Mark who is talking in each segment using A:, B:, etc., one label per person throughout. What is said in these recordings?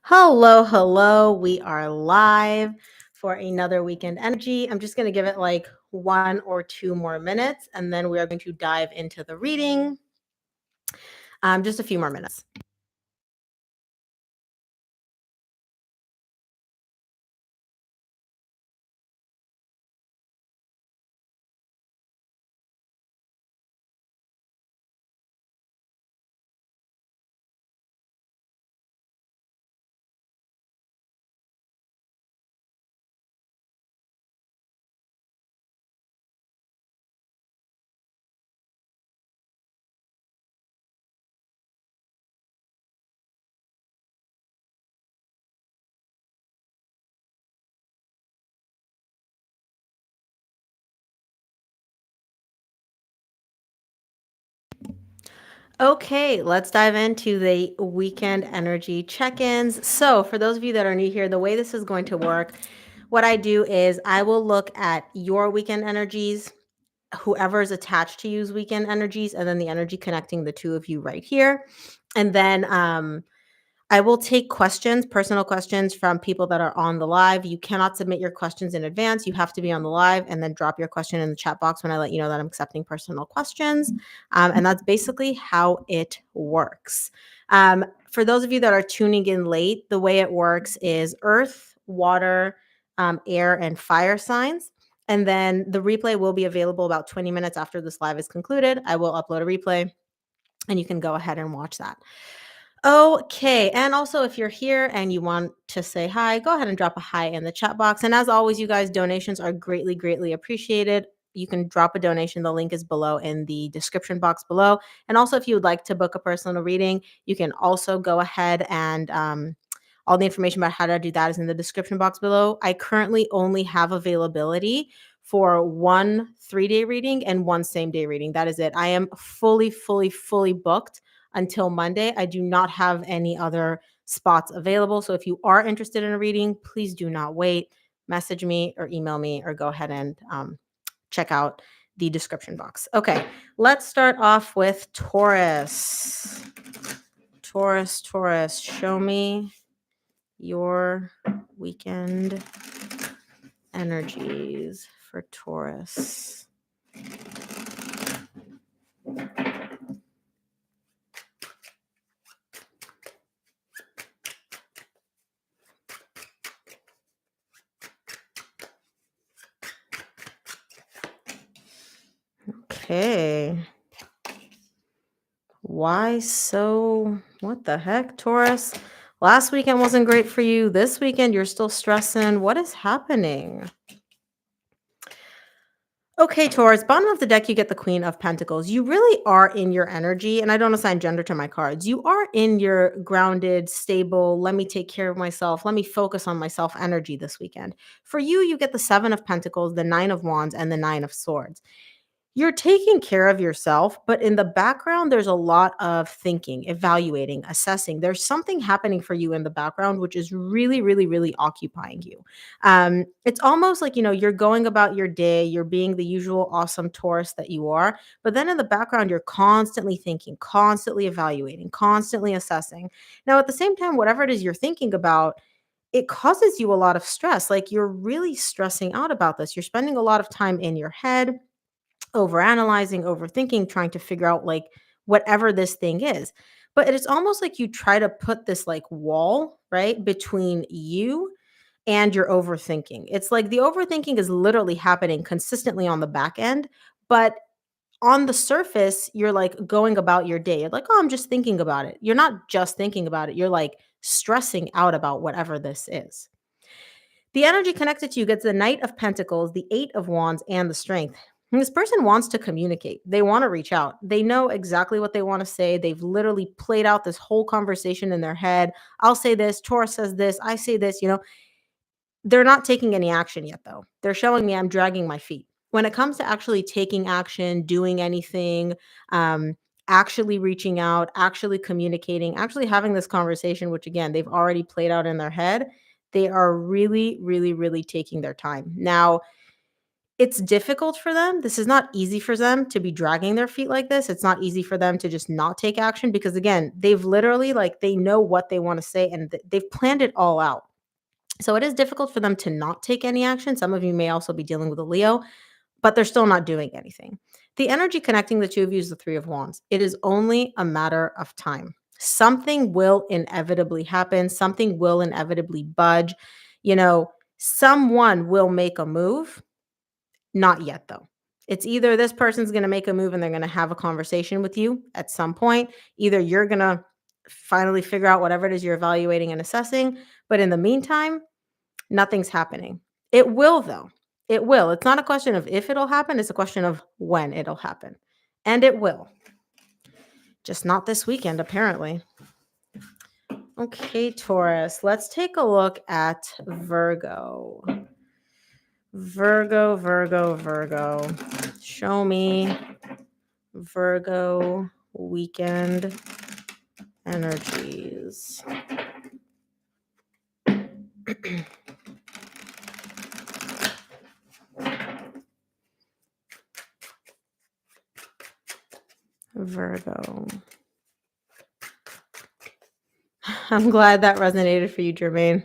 A: Hello, hello. We are live for another weekend energy. I'm just going to give it like 1 or 2 more minutes and then we are going to dive into the reading. Just a few more minutes. Okay, let's dive into the weekend energy check ins. So, for those of you that are new here, the way this is going to work, what I do is I will look at your weekend energies, whoever is attached to you's weekend energies, and then the energy connecting the two of you right here. And then I will take questions, personal questions from people that are on the live. You cannot submit your questions in advance. You have to be on the live and then drop your question in the chat box when I let you know that I'm accepting personal questions. And that's basically how it works. For those of you that are tuning in late, the way it works is earth, water, air, and fire signs. And then the replay will be available about 20 minutes after this live is concluded. I will upload a replay and you can go ahead and watch that. Okay. And also, if you're here and you want to say hi, go ahead and drop a hi in the chat box. And as always, you guys, donations are greatly, greatly appreciated. You can drop a donation. The link is below in the description box below. And also, if you would like to book a personal reading, you can also go ahead and all the information about how to do that is in the description box below. I currently only have availability for one 3-day reading and one same-day reading. That is it. I am fully, fully, fully booked until Monday. I do not have any other spots available. So if you are interested in a reading, please do not wait. Message me or email me or go ahead and check out the description box. Okay, let's start off with Taurus. Taurus, show me your weekend energies for Taurus. Okay. Why so? What the heck, Taurus? Last weekend wasn't great for you. This weekend, you're still stressing. What is happening? Okay, Taurus, bottom of the deck, you get the Queen of Pentacles. You really are in your energy, and I don't assign gender to my cards. You are in your grounded, stable, let me take care of myself, let me focus on myself energy this weekend. For you, you get the Seven of Pentacles, the Nine of Wands, and the Nine of Swords. You're taking care of yourself, but in the background, there's a lot of thinking, evaluating, assessing. There's something happening for you in the background, which is really, really, really occupying you. It's almost like, you're going about your day, you're being the usual awesome Taurus that you are, but then in the background, you're constantly thinking, constantly evaluating, constantly assessing. Now, at the same time, whatever it is you're thinking about, it causes you a lot of stress. Like you're really stressing out about this. You're spending a lot of time in your head overanalyzing, overthinking, trying to figure out like whatever this thing is. But it's almost like you try to put this like wall, right, between you and your overthinking. It's like the overthinking is literally happening consistently on the back end, but on the surface, you're like going about your day. You're like, oh, I'm just thinking about it. You're not just thinking about it. You're like stressing out about whatever this is. The energy connected to you gets the Knight of Pentacles, the Eight of Wands, and the Strength. And this person wants to communicate. They want to reach out. They know exactly what they want to say. They've literally played out this whole conversation in their head. I'll say this, Taurus says this, I say this, They're not taking any action yet, though. They're showing me I'm dragging my feet. When it comes to actually taking action, doing anything, actually reaching out, actually communicating, actually having this conversation, which again, they've already played out in their head, they are really, really, really taking their time. Now, It's difficult for them. This is not easy for them to be dragging their feet like this. It's not easy for them to just not take action because again, they've literally like they know what they want to say and they've planned it all out. So it is difficult for them to not take any action. Some of you may also be dealing with a Leo, but they're still not doing anything. The energy connecting the two of you is the Three of Wands. It is only a matter of time. Something will inevitably happen, something will inevitably budge. You know, someone will make a move. Not yet, though. It's either this person's going to make a move and they're going to have a conversation with you at some point. Either you're going to finally figure out whatever it is you're evaluating and assessing. But in the meantime, nothing's happening. It will, though. It will. It's not a question of if it'll happen, it's a question of when it'll happen. And it will. Just not this weekend, apparently. Okay, Taurus, let's take a look at Virgo. Virgo, Virgo, Virgo. Show me Virgo weekend energies. Virgo. I'm glad that resonated for you, Jermaine.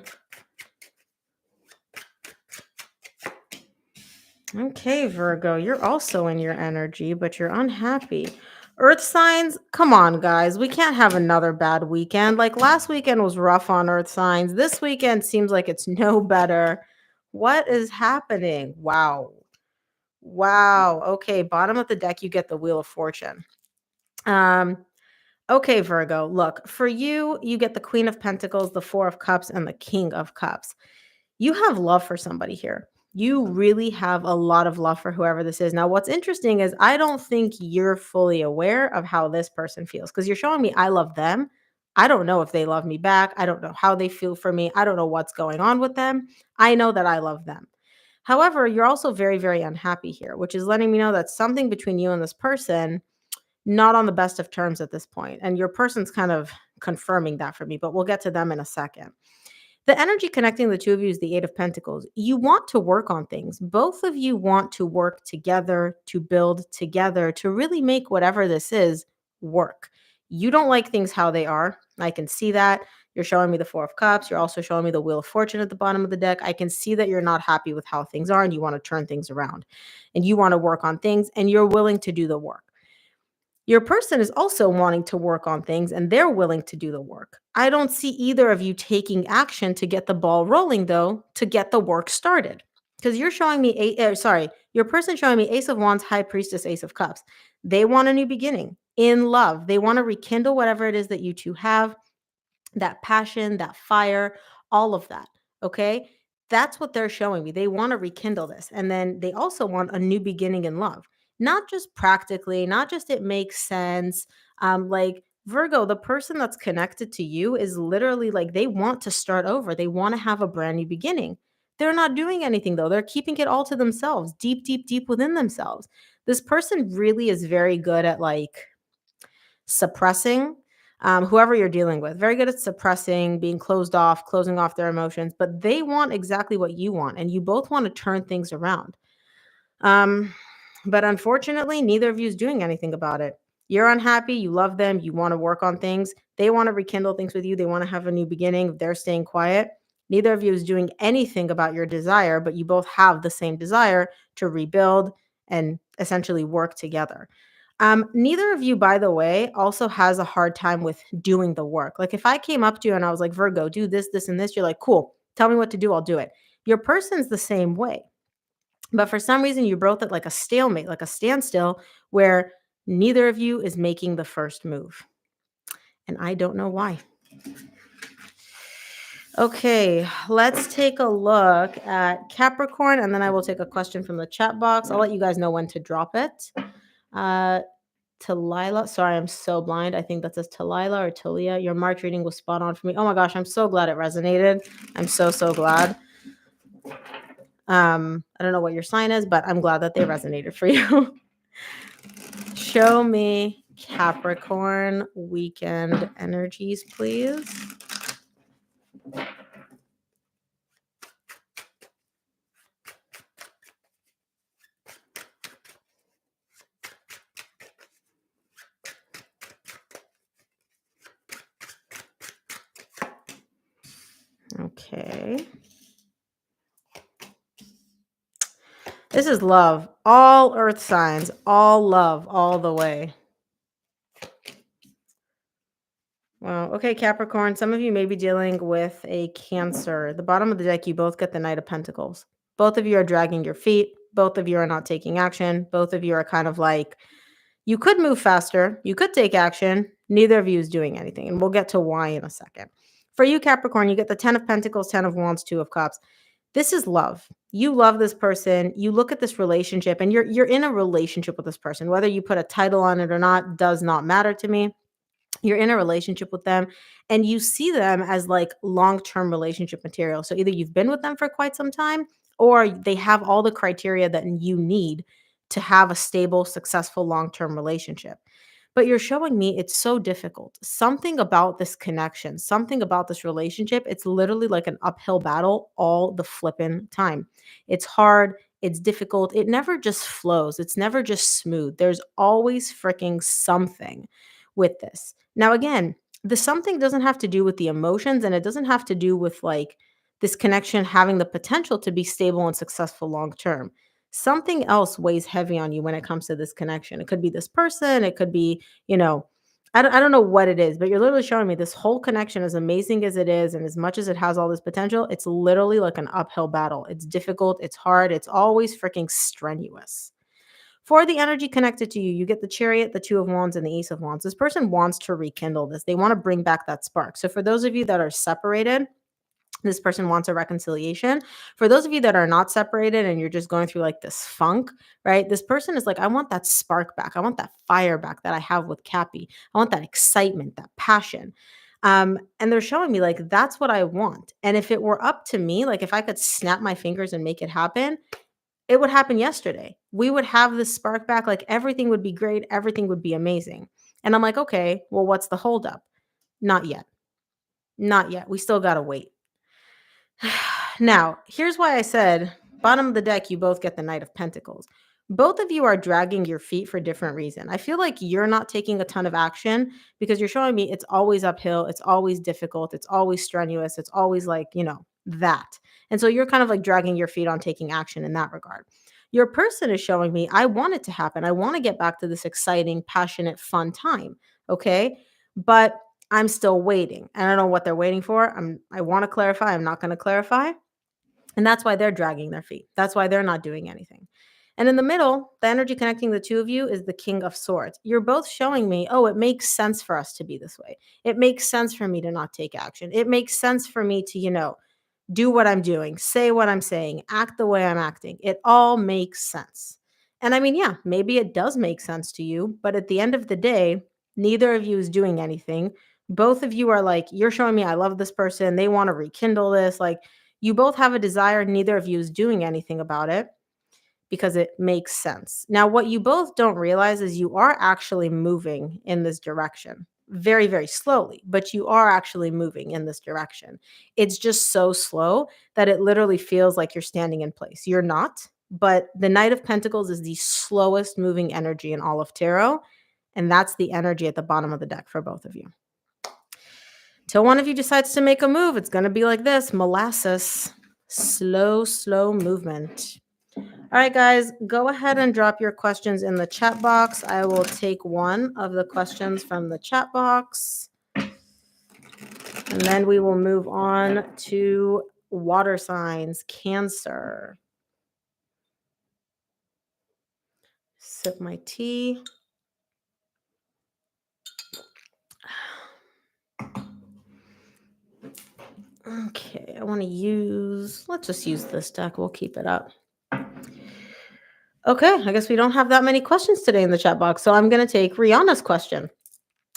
A: Okay, Virgo, you're also in your energy, but you're unhappy. Earth signs, come on, guys. We can't have another bad weekend. Like last weekend was rough on Earth signs. This weekend seems like it's no better. What is happening? Wow. Wow. Okay, bottom of the deck, you get the Wheel of Fortune. Okay, Virgo, look, for you, you get the Queen of Pentacles, the Four of Cups, and the King of Cups. You have love for somebody here. You really have a lot of love for whoever this is. Now, what's interesting is I don't think you're fully aware of how this person feels because you're showing me I love them. I don't know if they love me back. I don't know how they feel for me. I don't know what's going on with them. I know that I love them. However, you're also very, very unhappy here, which is letting me know that something between you and this person not on the best of terms at this point. And your person's kind of confirming that for me, but we'll get to them in a second. The energy connecting the two of you is the Eight of Pentacles. You want to work on things. Both of you want to work together, to build together, to really make whatever this is work. You don't like things how they are. I can see that. You're showing me the Four of Cups. You're also showing me the Wheel of Fortune at the bottom of the deck. I can see that you're not happy with how things are and you want to turn things around. And you want to work on things and you're willing to do the work. Your person is also wanting to work on things and they're willing to do the work. I don't see either of you taking action to get the ball rolling, though, to get the work started. Because you're showing me, your person showing me Ace of Wands, High Priestess, Ace of Cups. They want a new beginning in love. They want to rekindle whatever it is that you two have, that passion, that fire, all of that. Okay. That's what they're showing me. They want to rekindle this. And then they also want a new beginning in love, not just practically, not just it makes sense. Like Virgo, the person that's connected to you is literally like they want to start over. They want to have a brand new beginning. They're not doing anything though. They're keeping it all to themselves, deep, deep, deep within themselves. This person really is very good at like suppressing whoever you're dealing with, very good at suppressing, being closed off, closing off their emotions, but they want exactly what you want, and you both want to turn things around. Um, but unfortunately, neither of you is doing anything about it. You're unhappy, you love them, you want to work on things, they want to rekindle things with you, they want to have a new beginning, they're staying quiet. Neither of you is doing anything about your desire, but you both have the same desire to rebuild and essentially work together. Neither of you, by the way, also has a hard time with doing the work. Like if I came up to you and I was like, Virgo, do this, this, and this, you're like, cool, tell me what to do, I'll do it. Your person's the same way. But for some reason, you're both at like a stalemate, like a standstill, where neither of you is making the first move. And I don't know why. Okay, let's take a look at Capricorn, and then I will take a question from the chat box. I'll let you guys know when to drop it. Talila. Sorry, I'm so blind. I think that says Talila or Talia. Your March reading was spot on for me. Oh my gosh, I'm so glad it resonated. I'm so, so glad. I don't know what your sign is, but I'm glad that they resonated for you. Show me Capricorn weekend energies, please. Okay. This is love. All earth signs, all love, all the way. Wow. Okay, Capricorn, some of you may be dealing with a Cancer. The bottom of the deck, you both get the Knight of Pentacles. Both of you are dragging your feet. Both of you are not taking action. Both of you are kind of like, you could move faster. You could take action. Neither of you is doing anything. And we'll get to why in a second. For you, Capricorn, you get the 10 of Pentacles, 10 of Wands, 2 of Cups. This is love. You love this person. You look at this relationship and you're in a relationship with this person. Whether you put a title on it or not does not matter to me. You're in a relationship with them and you see them as like long-term relationship material. So either you've been with them for quite some time or they have all the criteria that you need to have a stable, successful long-term relationship. But you're showing me it's so difficult. Something about this connection, something about this relationship, it's literally like an uphill battle all the flippin' time. It's hard, it's difficult. It never just flows. It's never just smooth. There's always freaking something with this. Now, again, the something doesn't have to do with the emotions and it doesn't have to do with like this connection having the potential to be stable and successful long term. Something else weighs heavy on you when it comes to this connection. It could be this person, it could be, I don't know what it is, but you're literally showing me this whole connection, as amazing as it is, and as much as it has all this potential, it's literally like an uphill battle. It's difficult, it's hard, it's always freaking strenuous. For the energy connected to you, you get the Chariot, the Two of Wands, and the Ace of Wands. This person wants to rekindle this. They want to bring back that spark. So for those of you that are separated, this person wants a reconciliation. For those of you that are not separated and you're just going through like this funk, right? This person is like, I want that spark back. I want that fire back that I have with Cappy. I want that excitement, that passion. And they're showing me like, that's what I want. And if it were up to me, like if I could snap my fingers and make it happen, it would happen yesterday. We would have this spark back, like everything would be great, everything would be amazing. And I'm like, okay, well, what's the holdup? Not yet. Not yet. We still got to wait. Now, here's why I said bottom of the deck, you both get the Knight of Pentacles. Both of you are dragging your feet for different reason. I feel like you're not taking a ton of action because you're showing me it's always uphill, it's always difficult, it's always strenuous, it's always like, that. And so you're kind of like dragging your feet on taking action in that regard. Your person is showing me, I want it to happen. I want to get back to this exciting, passionate, fun time. Okay. But I'm still waiting. And I don't know what they're waiting for. I want to clarify. I'm not going to clarify. And that's why they're dragging their feet. That's why they're not doing anything. And in the middle, the energy connecting the two of you is the King of Swords. You're both showing me, oh, it makes sense for us to be this way. It makes sense for me to not take action. It makes sense for me to, do what I'm doing, say what I'm saying, act the way I'm acting. It all makes sense. And I mean, yeah, maybe it does make sense to you, but at the end of the day, neither of you is doing anything. Both of you are like, you're showing me I love this person. They want to rekindle this. Like, you both have a desire. Neither of you is doing anything about it because it makes sense. Now, what you both don't realize is you are actually moving in this direction very, very slowly, but you are actually moving in this direction. It's just so slow that it literally feels like you're standing in place. You're not, but the Knight of Pentacles is the slowest moving energy in all of tarot. And that's the energy at the bottom of the deck for both of you. Till one of you decides to make a move, it's going to be like this, molasses, slow, slow movement. All right, guys, go ahead and drop your questions in the chat box. I will take one of the questions from the chat box, and then we will move on to water signs, Cancer. Sip my tea. Okay, let's just use this deck. We'll keep it up. Okay, I guess we don't have that many questions today in the chat box, so I'm going to take Rihanna's question.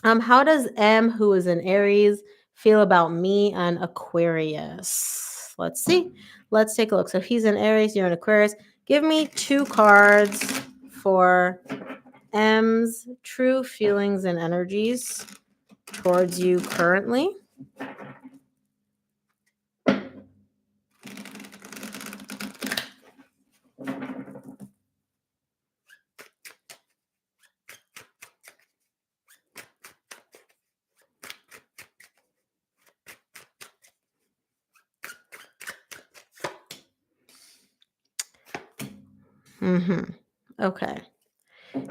A: How does M, who is an Aries, feel about me and Aquarius? Let's see. Let's take a look. So he's an Aries, you're an Aquarius. Give me 2 cards for M's true feelings and energies towards you currently. Mhm. Okay.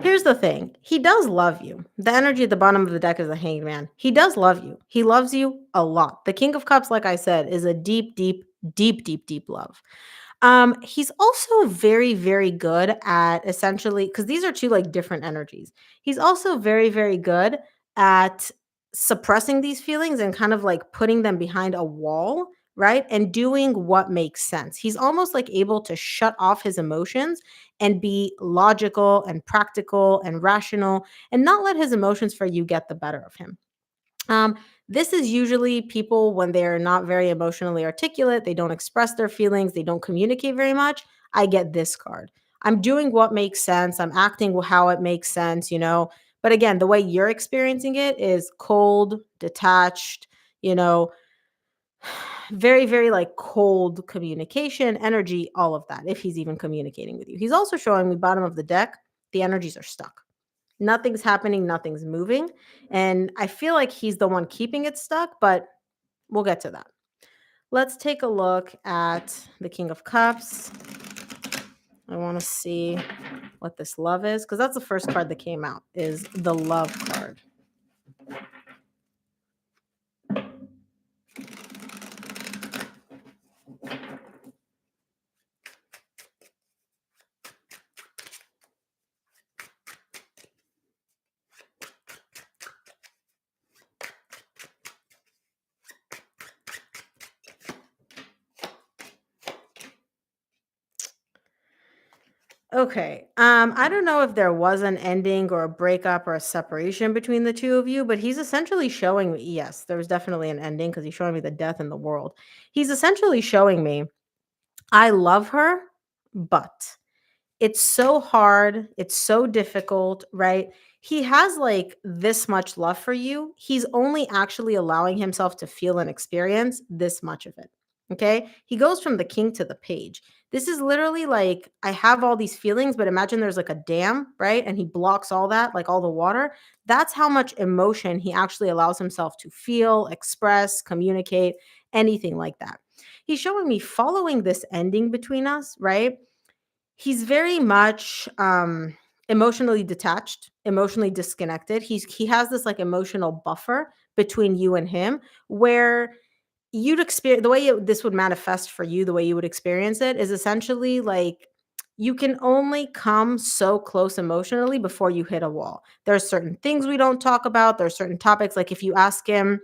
A: Here's the thing. He does love you. The energy at the bottom of the deck is the Hanged Man. He does love you. He loves you a lot. The King of Cups, like I said, is a deep, deep, deep, deep, deep love. He's also very, very good at essentially because these are two like different energies. He's also very, very good at suppressing these feelings and kind of like putting them behind a wall, right? And doing what makes sense. He's almost like able to shut off his emotions and be logical and practical and rational and not let his emotions for you get the better of him. Um, this is usually people when they're not very emotionally articulate, they don't express their feelings, they don't communicate very much. I get this card. I'm doing what makes sense, I'm acting how it makes sense, you know. But again, the way you're experiencing it is cold, detached, you know, very, very like cold communication, energy, all of that, if he's even communicating with you. He's also showing me bottom of the deck, the energies are stuck. Nothing's happening, nothing's moving. And I feel like he's the one keeping it stuck, but we'll get to that. Let's take a look at the King of Cups. I want to see what this love is because that's the first card that came out is the love card. Okay. I don't know if there was an ending or a breakup or a separation between the two of you, but he's essentially showing me, yes, there was definitely an ending because he's showing me the death in the world. He's essentially showing me, I love her, but it's so hard, it's so difficult, right? He has, like, this much love for you. He's only actually allowing himself to feel and experience this much of it, okay? He goes from the king to the page. This is literally like, I have all these feelings, but imagine there's, like, a dam, right? And he blocks all that, like, all the water. That's how much emotion he actually allows himself to feel, express, communicate, anything like that. He's showing me following this ending between us, right? He's very much, emotionally detached, emotionally disconnected. He has this, like, emotional buffer between you and him where you'd experience the way this would manifest for you, the way you would experience it is essentially, like, you can only come so close emotionally before you hit a wall. There's certain things we don't talk about, there's certain topics, like, if you ask him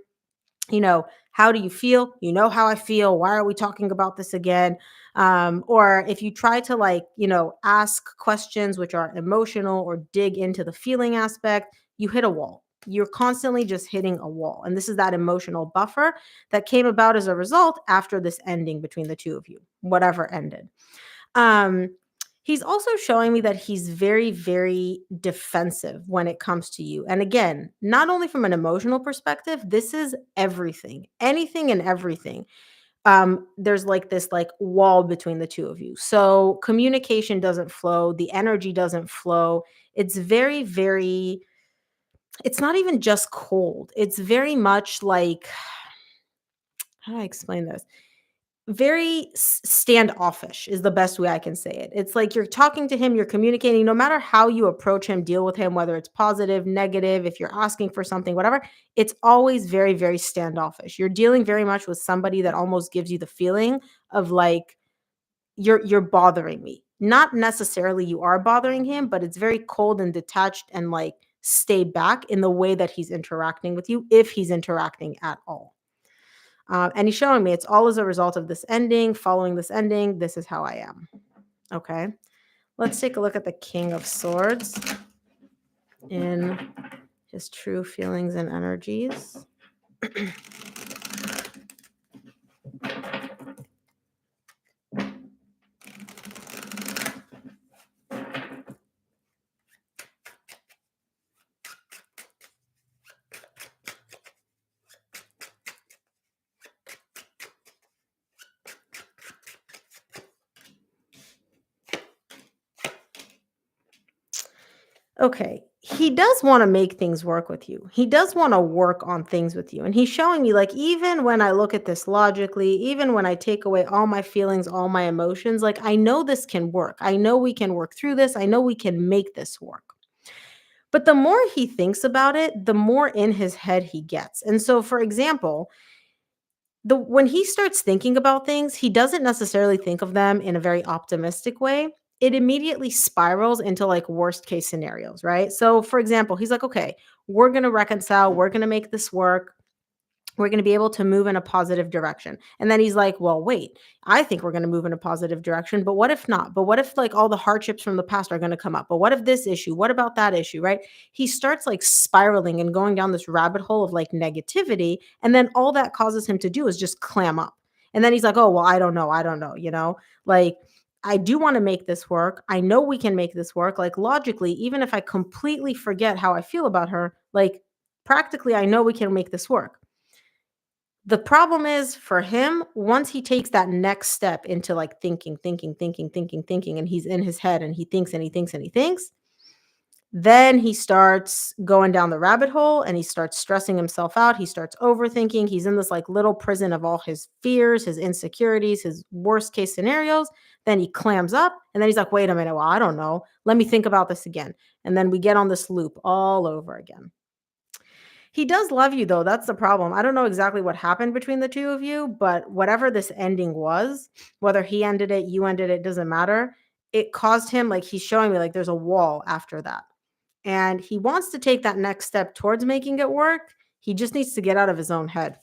A: you know, how do you feel? You know how I feel. Why are we talking about this again? Or if you try to like, ask questions which are emotional or dig into the feeling aspect, you hit a wall. You're constantly just hitting a wall. And this is that emotional buffer that came about as a result after this ending between the two of you, whatever ended. Um, he's also showing me that he's very, very defensive when it comes to you. And again, not only from an emotional perspective, this is everything, anything and everything. There's like this like wall between the two of you. So communication doesn't flow, the energy doesn't flow. It's very, very, it's not even just cold. It's very much like, how do I explain this? Very standoffish is the best way I can say it. It's like you're talking to him, you're communicating, no matter how you approach him, deal with him, whether it's positive, negative, if you're asking for something, whatever, it's always very, very standoffish. You're dealing very much with somebody that almost gives you the feeling of like you're bothering me. Not necessarily you are bothering him, but it's very cold and detached and like stay back in the way that he's interacting with you, if he's interacting at all. And he's showing me it's all as a result of this ending. Following this ending, this is how I am. Okay. Let's take a look at the King of Swords in his true feelings and energies. Okay. He does wanna make things work with you. He does wanna work on things with you, and he's showing me, like, even when I look at this logically, even when I take away all my feelings, all my emotions, like, I know this can work. I know we can work through this. I know we can make this work. But the more he thinks about it, the more in his head he gets. And so, for example, the when he starts thinking about things, he doesn't necessarily think of them in a very optimistic way. It immediately spirals into like worst case scenarios, right? So, for example, he's like, okay, we're going to reconcile, we're going to make this work. We're going to be able to move in a positive direction. And then he's like, well, wait, I think we're going to move in a positive direction, but what if not? But what if like all the hardships from the past are going to come up? But what if this issue? What about that issue? Right? He starts like spiraling and going down this rabbit hole of like negativity. And then all that causes him to do is just clam up. And then he's like, oh, well, I don't know. I don't know. Like, I do want to make this work. I know we can make this work. Like, logically, even if I completely forget how I feel about her, like, practically, I know we can make this work. The problem is for him, once he takes that next step into like thinking, and he's in his head and he thinks and he thinks and he thinks, then he starts going down the rabbit hole and he starts stressing himself out. He starts overthinking. He's in this like little prison of all his fears, his insecurities, his worst case scenarios. Then he clams up and then he's like, wait a minute, well, I don't know. Let me think about this again. And then we get on this loop all over again. He does love you though, that's the problem. I don't know exactly what happened between the 2 of you, but whatever this ending was, whether he ended it, you ended it, doesn't matter. It caused him like, he's showing me like there's a wall after that. And he wants to take that next step towards making it work. He just needs to get out of his own head.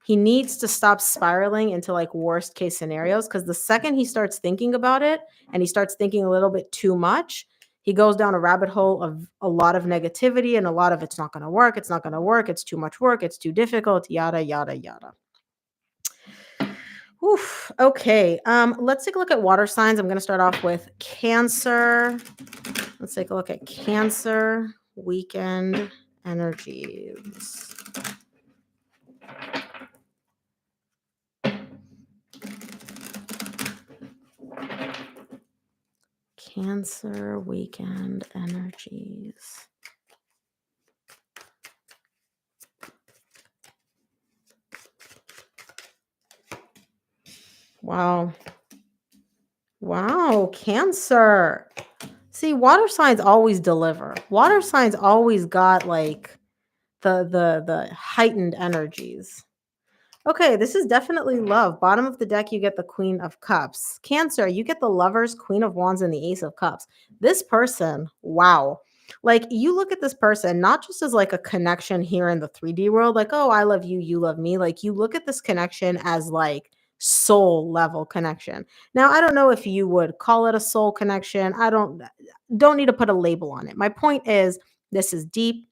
A: He needs to stop spiraling into like worst case scenarios, because the second he starts thinking about it and he starts thinking a little bit too much, he goes down a rabbit hole of a lot of negativity and a lot of it's not going to work. It's not going to work. It's too much work. It's too difficult, yada, yada, yada. Oof. Okay. Let's take a look at water signs. I'm going to start off with Cancer. Let's take a look at Cancer weekend energies. Cancer weekend energies. Wow. Wow, Cancer. See, water signs always deliver. Water signs always got like the heightened energies. Okay, this is definitely love. Bottom of the deck, you get the Queen of Cups. Cancer, you get the Lovers, Queen of Wands, and the Ace of Cups. This person, wow. Like, you look at this person not just as like a connection here in the 3D world, like, oh, I love you, you love me. Like, you look at this connection as like soul level connection. Now, I don't know if you would call it a soul connection. I don't need to put a label on it. My point is, this is deep,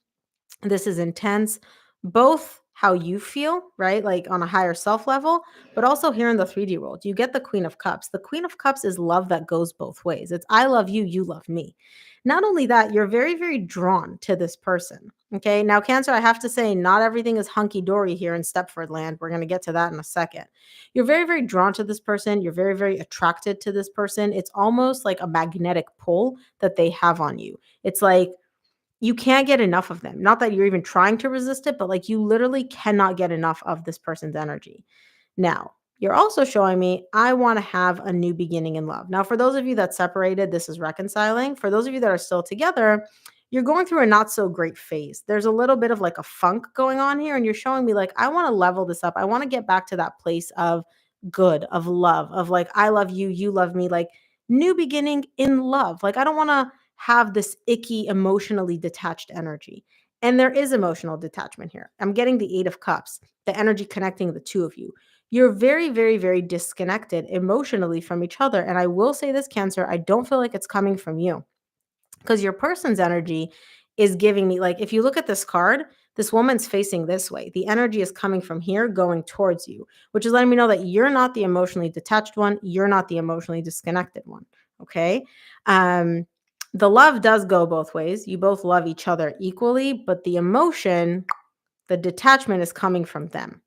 A: this is intense, both how you feel, right? Like on a higher self level, but also here in the 3D world. You get the Queen of Cups. The Queen of Cups is love that goes both ways. It's I love you, you love me. Not only that, you're very, very drawn to this person. Okay. Now, Cancer, I have to say, not everything is hunky dory here in Stepford land. We're going to get to that in a second. You're very, very drawn to this person. You're very, very attracted to this person. It's almost like a magnetic pull that they have on you. It's like, you can't get enough of them. Not that you're even trying to resist it, but like you literally cannot get enough of this person's energy. Now, you're also showing me I want to have a new beginning in love. Now, for those of you that separated, this is reconciling. For those of you that are still together, you're going through a not so great phase. There's a little bit of like a funk going on here, and you're showing me like I want to level this up. I want to get back to that place of good, of love, of like I love you, you love me, like new beginning in love. Like I don't want to have this icky, emotionally detached energy. And there is emotional detachment here. I'm getting the 8 of Cups, the energy connecting the 2 of you. You're very, very, very disconnected emotionally from each other. And I will say this, Cancer, I don't feel like it's coming from you, because your person's energy is giving me, like, if you look at this card, this woman's facing this way. The energy is coming from here, going towards you, which is letting me know that you're not the emotionally detached one. You're not the emotionally disconnected one. Okay. The love does go both ways. You both love each other equally, but the emotion, the detachment is coming from them.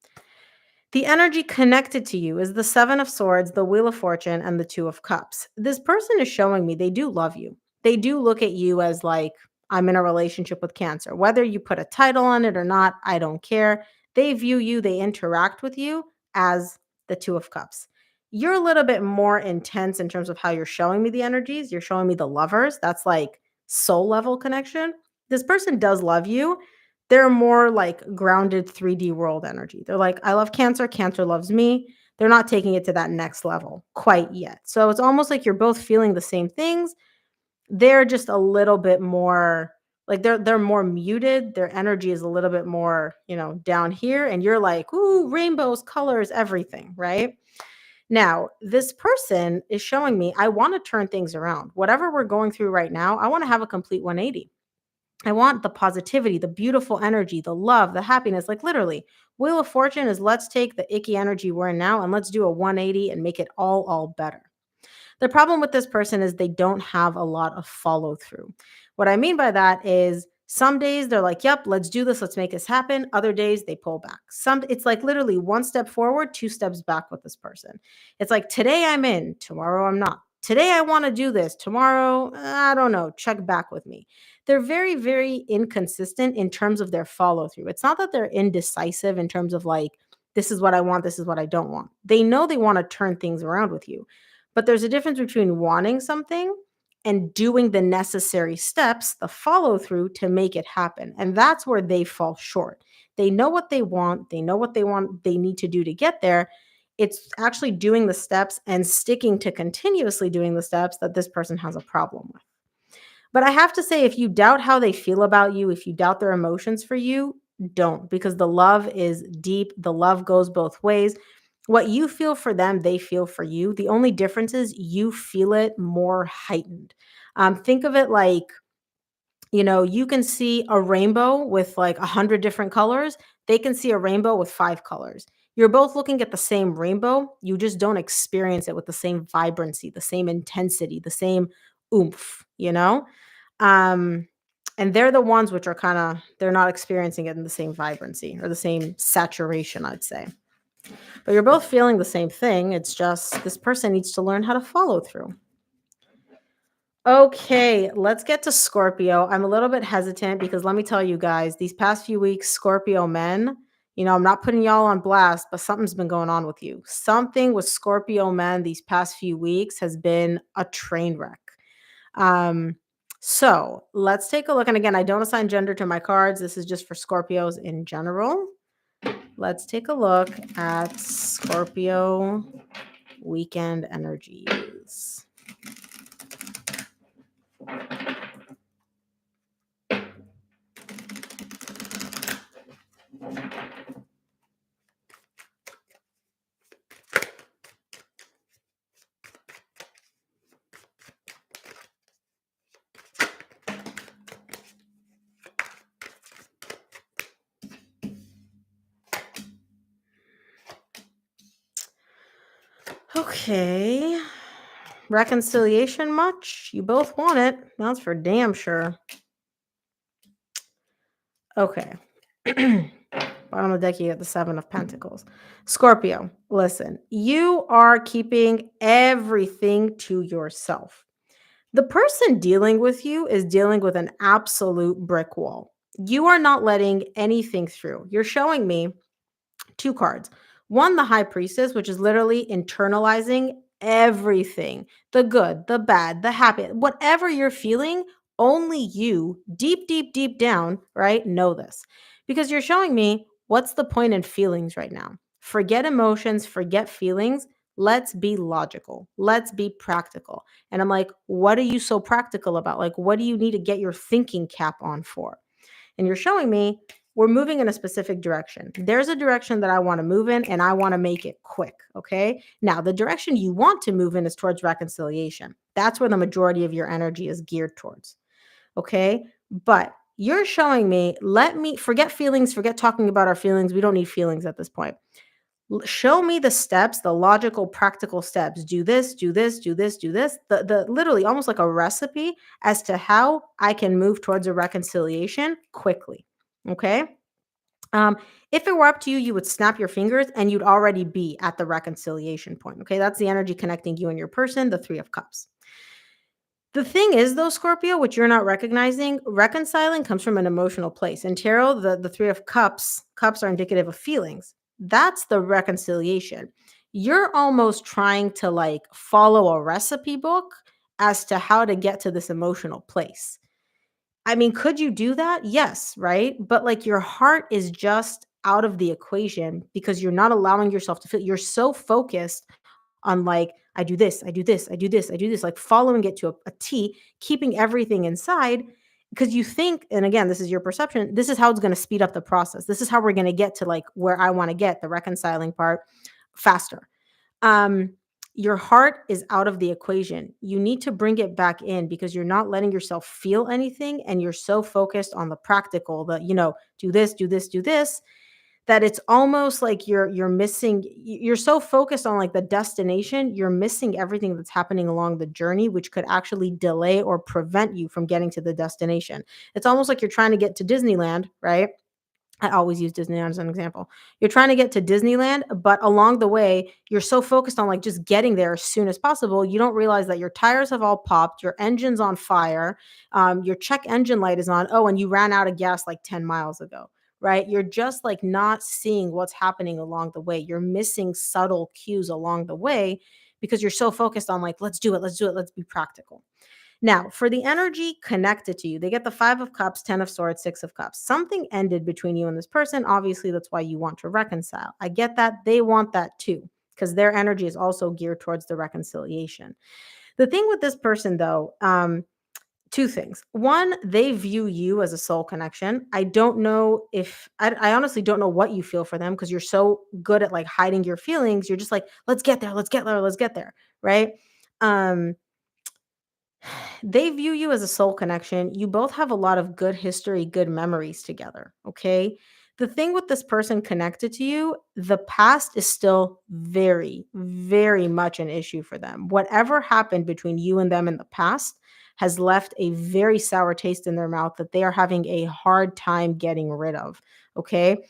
A: The energy connected to you is the 7 of Swords, the Wheel of Fortune, and the 2 of Cups. This person is showing me they do love you. They do look at you as like, I'm in a relationship with Cancer. Whether you put a title on it or not, I don't care. They view you, they interact with you as the Two of Cups. You're a little bit more intense in terms of how you're showing me the energies. You're showing me the lovers. That's like soul level connection. This person does love you. They're more like grounded 3D world energy. They're like, I love Cancer. Cancer loves me. They're not taking it to that next level quite yet. So it's almost like you're both feeling the same things. They're just a little bit more like they're more muted. Their energy is a little bit more, down here. And you're like, ooh, rainbows, colors, everything, right? Now, this person is showing me I want to turn things around. Whatever we're going through right now, I want to have a complete 180. I want the positivity, the beautiful energy, the love, the happiness. Like literally, Wheel of Fortune is let's take the icky energy we're in now and let's do a 180 and make it all better. The problem with this person is they don't have a lot of follow through. What I mean by that is some days they're like, "Yep, let's do this, let's make this happen." Other days they pull back. It's like literally one step forward, two steps back with this person. It's like today I'm in, tomorrow I'm not. Today I want to do this, tomorrow I don't know, check back with me. They're very very inconsistent in terms of their follow through. It's not that they're indecisive in terms of like this is what I want, this is what I don't want. They know they want to turn things around with you. But there's a difference between wanting something and doing the necessary steps, the follow through to make it happen. And that's where they fall short. They know what they want, they need to do to get there. It's actually doing the steps and sticking to continuously doing the steps that this person has a problem with. But I have to say, if you doubt how they feel about you, if you doubt their emotions for you, don't, because the love is deep. The love goes both ways. What you feel for them, they feel for you. The only difference is you feel it more heightened. Think of it like, you can see a rainbow with like 100 different colors. They can see a rainbow with 5 colors. You're both looking at the same rainbow. You just don't experience it with the same vibrancy, the same intensity, the same oomph. Um, and they're the ones which are they're not experiencing it in the same vibrancy or the same saturation, I'd say. But you're both feeling the same thing. It's just this person needs to learn how to follow through. Okay, let's get to Scorpio. I'm a little bit hesitant because let me tell you guys, these past few weeks, Scorpio men, I'm not putting y'all on blast, but something's been going on with you. Something with Scorpio men these past few weeks has been a train wreck. So let's take a look. And again, I don't assign gender to my cards. This is just for Scorpios in general. Let's take a look at Scorpio weekend energies. Okay. Reconciliation much? You both want it. That's for damn sure. Okay. Bottom of the deck, you get the 7 of Pentacles. Scorpio, listen, you are keeping everything to yourself. The person dealing with you is dealing with an absolute brick wall. You are not letting anything through. You're showing me 2 cards. One, the High Priestess, which is literally internalizing everything, the good, the bad, the happy, whatever you're feeling, only you, deep down, right, know this. Because you're showing me what's the point in feelings right now. Forget emotions, forget feelings. Let's be logical. Let's be practical. And I'm like, what are you so practical about? Like, what do you need to get your thinking cap on for? And you're showing me we're moving in a specific direction. There's a direction that I want to move in and I want to make it quick. Okay. Now, the direction you want to move in is towards reconciliation. That's where the majority of your energy is geared towards. Okay. But you're showing me, let me forget feelings, forget talking about our feelings. We don't need feelings at this point. Show me the steps, the logical, practical steps. Do this, do this, do this, do this. The literally almost like a recipe as to how I can move towards a reconciliation quickly. Okay. Um, if it were up to you, you would snap your fingers and you'd already be at the reconciliation point. Okay. That's the energy connecting you and your person, the 3 of Cups. The thing is, though, Scorpio, which you're not recognizing, reconciling comes from an emotional place. In tarot, the Three of Cups are indicative of feelings. That's the reconciliation. You're almost trying to like follow a recipe book as to how to get to this emotional place. I mean, could you do that? Yes, right? But like your heart is just out of the equation because you're not allowing yourself to feel. You're so focused on like, I do this, I do this, I do this, I do this, like following it to a T, keeping everything inside because you think, and again, this is your perception, this is how it's going to speed up the process. This is how we're going to get to like where I want to get, the reconciling part, faster. Um, your heart is out of the equation. You need to bring it back in because you're not letting yourself feel anything and you're so focused on the practical, the, do this, do this, do this, that it's almost like you're missing, you're so focused on like the destination, you're missing everything that's happening along the journey, which could actually delay or prevent you from getting to the destination. It's almost like you're trying to get to Disneyland, right? I always use Disneyland as an example. You're trying to get to Disneyland, but along the way, you're so focused on like just getting there as soon as possible. You don't realize that your tires have all popped, your engine's on fire, your check engine light is on. Oh, and you ran out of gas like 10 miles ago, right? You're just like not seeing what's happening along the way. You're missing subtle cues along the way because you're so focused on like, let's do it, let's do it, let's be practical. Now, for the energy connected to you, they get the Five of Cups, Ten of Swords, Six of Cups. Something ended between you and this person. Obviously, that's why you want to reconcile. I get that. They want that too, because their energy is also geared towards the reconciliation. The thing with this person, though, two things. One, they view you as a soul connection. I don't know if, I honestly don't know what you feel for them because you're so good at like hiding your feelings. You're just like, let's get there, let's get there, let's get there. Right. Um, they view you as a soul connection. You both have a lot of good history, good memories together. Okay. The thing with this person connected to you, the past is still very, very much an issue for them. Whatever happened between you and them in the past has left a very sour taste in their mouth that they are having a hard time getting rid of. Okay.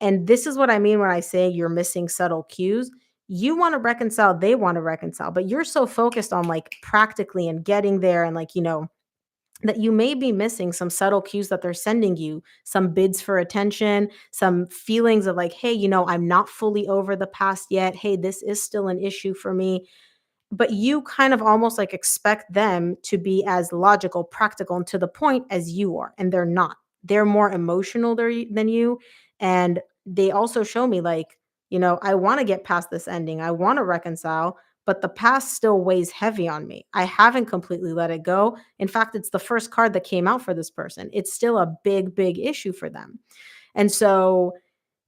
A: And this is what I mean when I say you're missing subtle cues. You want to reconcile, they want to reconcile, but you're so focused on like practically and getting there and like, that you may be missing some subtle cues that they're sending you, some bids for attention, some feelings of like, hey, I'm not fully over the past yet. Hey, this is still an issue for me. But you kind of almost like expect them to be as logical, practical, and to the point as you are, and they're not. They're more emotional than you, and they also show me like, I want to get past this ending. I want to reconcile, but the past still weighs heavy on me. I haven't completely let it go. In fact, it's the first card that came out for this person. It's still a big, big issue for them. And so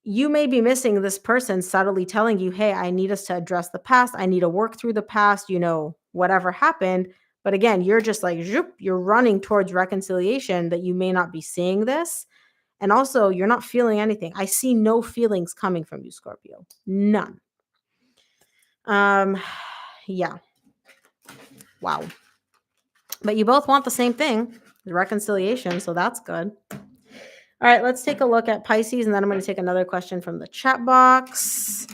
A: you may be missing this person subtly telling you, hey, I need us to address the past. I need to work through the past, whatever happened. But again, you're just like, zoop, you're running towards reconciliation that you may not be seeing this. And also, you're not feeling anything. I see no feelings coming from you, Scorpio. None. Um, yeah. Wow. But you both want the same thing, the reconciliation. So that's good. All right, let's take a look at Pisces, and then I'm going to take another question from the chat box.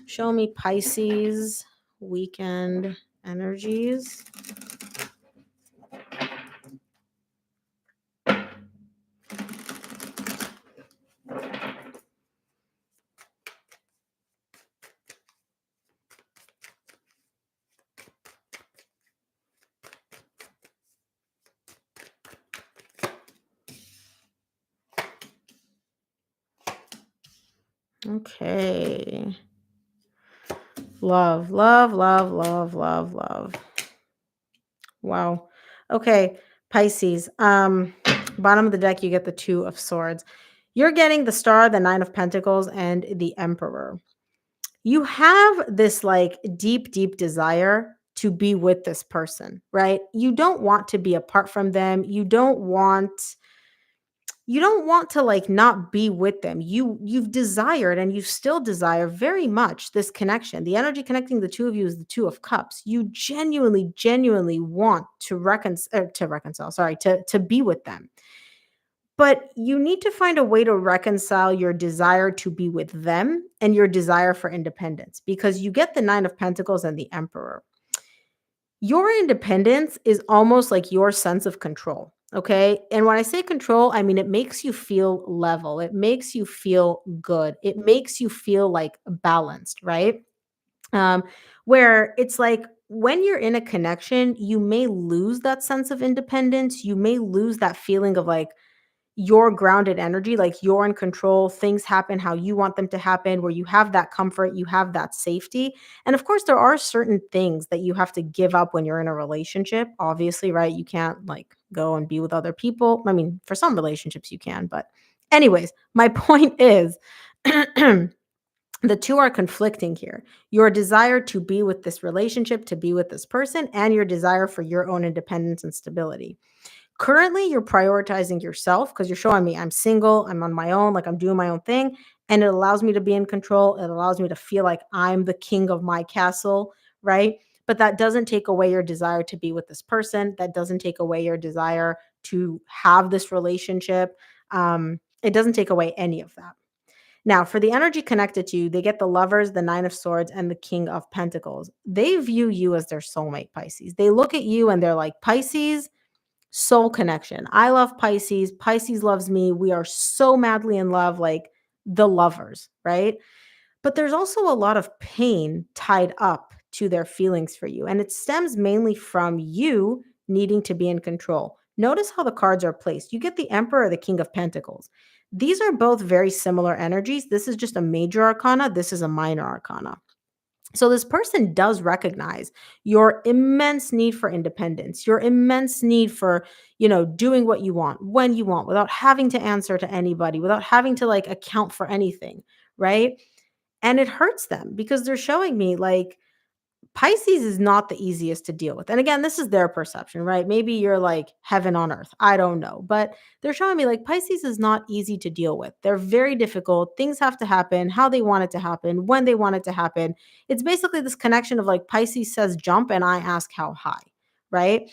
A: Show me Pisces weekend energies. Okay. Love, love, love, love, love, love. Wow. Okay, Pisces. Bottom of the deck, you get the Two of Swords. You're getting the Star, the Nine of Pentacles, and the Emperor. You have this like deep, deep desire to be with this person, right? You don't want to be apart from them. You don't want to like not be with them. You've desired and you still desire very much this connection. The energy connecting the two of you is the Two of Cups. You genuinely, genuinely want to reconcile, sorry, to be with them. But you need to find a way to reconcile your desire to be with them and your desire for independence because you get the Nine of Pentacles and the Emperor. Your independence is almost like your sense of control. Okay. And when I say control, I mean it makes you feel level, it makes you feel good, it makes you feel like balanced, right? Um, where it's like when you're in a connection, you may lose that sense of independence. You may lose that feeling of like, your grounded energy, like you're in control, things happen how you want them to happen, where you have that comfort, you have that safety. And of course, there are certain things that you have to give up when you're in a relationship. Obviously, right? You can't like go and be with other people. I mean, for some relationships you can, but anyways, my point is the two are conflicting here. Your desire to be with this relationship, to be with this person, and your desire for your own independence and stability. Currently, you're prioritizing yourself because you're showing me I'm single, I'm on my own, like I'm doing my own thing, and it allows me to be in control. It allows me to feel like I'm the king of my castle, right? But that doesn't take away your desire to be with this person. That doesn't take away your desire to have this relationship. It doesn't take away any of that. Now, for the energy connected to you, they get the lovers, the nine of swords, and the king of pentacles. They view you as their soulmate, Pisces. They look at you and they're like, Pisces, soul connection. I love Pisces. Pisces loves me. We are so madly in love, like the lovers, right? But there's also a lot of pain tied up to their feelings for you. And it stems mainly from you needing to be in control. Notice how the cards are placed. You get the Emperor or the King of Pentacles. These are both very similar energies. This is just a major arcana. This is a minor arcana. So this person does recognize your immense need for independence, your immense need for, doing what you want, when you want, without having to answer to anybody, without having to like account for anything, right? And it hurts them because they're showing me like Pisces is not the easiest to deal with. And again, this is their perception, right? Maybe you're like heaven on earth. I don't know. But they're showing me like Pisces is not easy to deal with. They're very difficult. Things have to happen how they want it to happen, when they want it to happen. It's basically this connection of like Pisces says jump and I ask how high, right?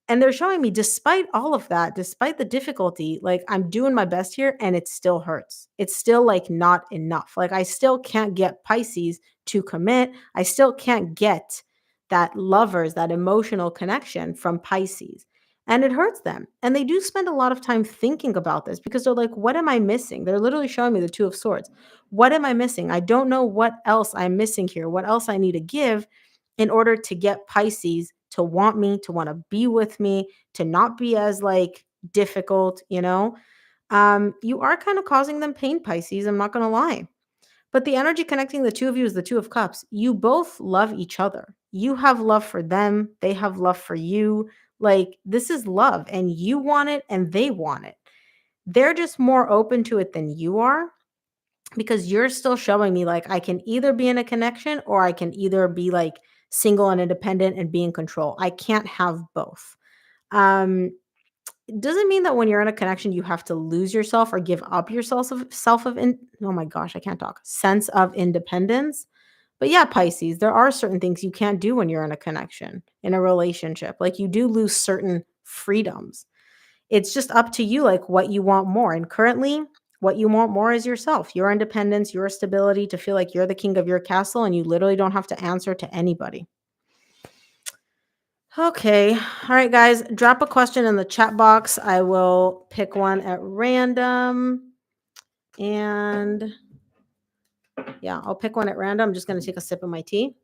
A: And they're showing me despite all of that, despite the difficulty, like I'm doing my best here and it still hurts. It's still like not enough. Like I still can't get Pisces to commit. I still can't get that lovers, that emotional connection from Pisces. And it hurts them. And they do spend a lot of time thinking about this because they're like, what am I missing? They're literally showing me the Two of Swords. What am I missing? I don't know what else I'm missing here, what else I need to give in order to get Pisces to want me, to want to be with me, to not be as like difficult. You are kind of causing them pain, Pisces. I'm not going to lie. But the energy connecting the two of you is the Two of Cups. You both love each other. You have love for them, they have love for you. Like, this is love, and you want it, and they want it. They're just more open to it than you are because you're still showing me like I can either be in a connection or I can either be like single and independent and be in control. I can't have both. Um, it doesn't mean that when you're in a connection you have to lose yourself or give up your oh my gosh, I can't talk. Sense of independence. But yeah, Pisces, there are certain things you can't do when you're in a connection, in a relationship. Like you do lose certain freedoms. It's just up to you, like what you want more. And currently, what you want more is yourself, your independence, your stability, to feel like you're the king of your castle and you literally don't have to answer to anybody. Okay. All right, guys. Drop a question in the chat box. I will pick one at random. And yeah, I'll pick one at random. I'm just going to take a sip of my tea.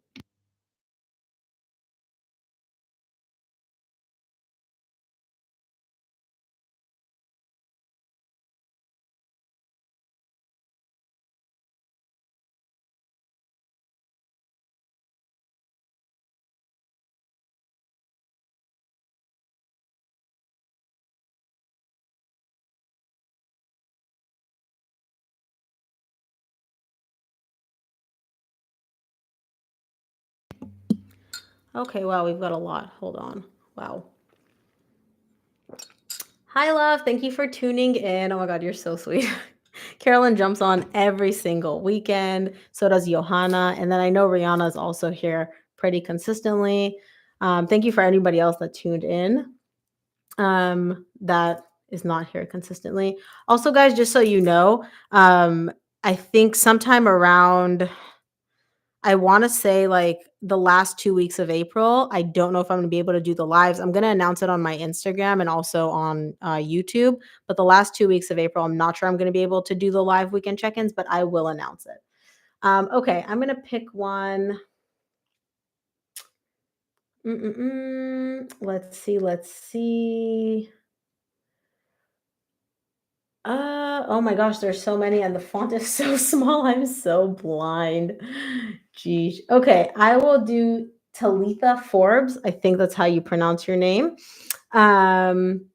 A: Okay, wow, we've got a lot. Hold on. Wow. Hi, love. Thank you for tuning in. Oh my God, you're so sweet. Carolyn jumps on every single weekend. So does Johanna. And then I know Rihanna is also here pretty consistently. Thank you for anybody else that tuned in that is not here consistently. Also, guys, just so you know, I think sometime around I wanna say, like, the last 2 weeks of April. I don't know if I'm gonna be able to do the lives. I'm gonna announce it on my Instagram and also on, YouTube, but the last 2 weeks of April, I'm not sure I'm gonna be able to do the live weekend check-ins, but I will announce it. Okay, I'm gonna pick one. Let's see. Oh my gosh, there's so many and the font is so small. I'm so blind. Geez. Okay, I will do Talitha Forbes. I think that's how you pronounce your name. Um,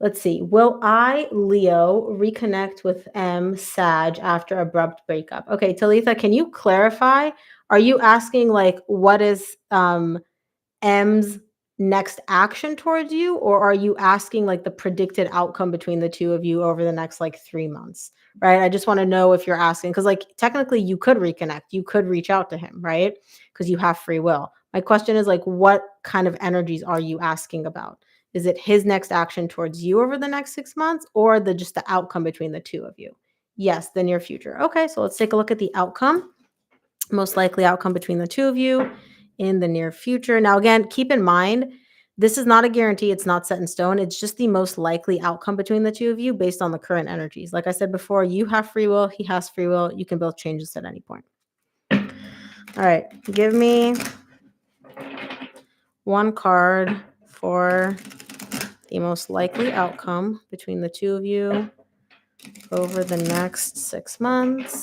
A: let's see. Will I, Leo, reconnect with M, Sag after abrupt breakup? Okay, Talitha, can you clarify? Are you asking like what is M's next action towards you, or are you asking like the predicted outcome between the two of you over the next like 3 months? Right? I just want to know if you're asking because like technically you could reconnect, you could reach out to him, right? Because you have free will. My question is like what kind of energies are you asking about? Is it his next action towards you over the next 6 months or the just the outcome between the two of you? Yes, the near future. Okay, so let's take a look at the outcome. Most likely outcome between the two of you in the near future. Now, again, keep in mind, this is not a guarantee. It's not set in stone. It's just the most likely outcome between the two of you based on the current energies. Like I said before, you have free will. He has free will. You can both change this at any point. All right. Give me one card for the most likely outcome between the two of you over the next 6 months.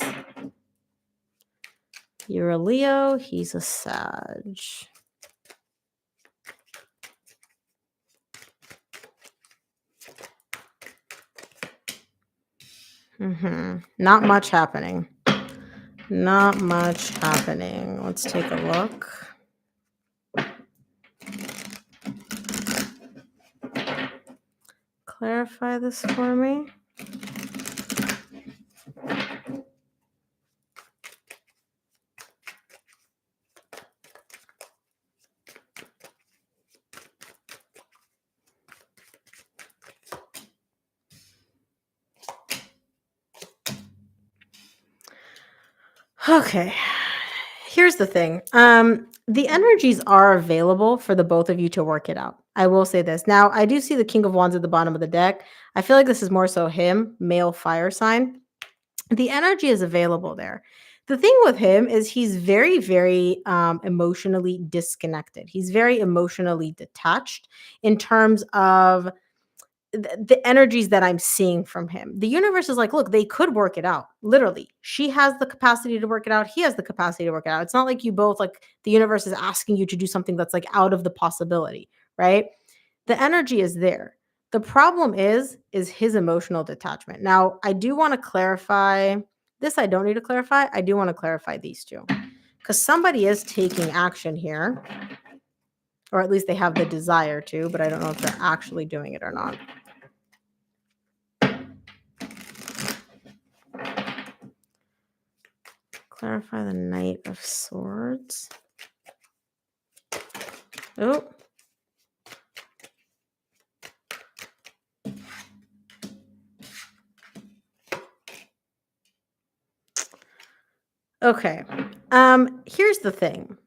A: You're a Leo. He's a Sag. Not much happening. Not much happening. Let's take a look. Clarify this for me. Okay. Here's the thing. The energies are available for the both of you to work it out. I will say this. Now, I do see the King of Wands at the bottom of the deck. I feel like this is more so him, male fire sign. The energy is available there. The thing with him is he's very, very emotionally disconnected. He's very emotionally detached in terms of the energies that I'm seeing from him. The universe is like, look, they could work it out. Literally, she has the capacity to work it out. He has the capacity to work it out. It's not like you both like the universe is asking you to do something that's like out of the possibility, right? The energy is there. The problem is his emotional detachment. Now, I do want to clarify this. I don't need to clarify. I do want to clarify these two because somebody is taking action here, or at least they have the desire to, but I don't know if they're actually doing it or not. Clarify the Knight of Swords. Oh. Okay. Here's the thing.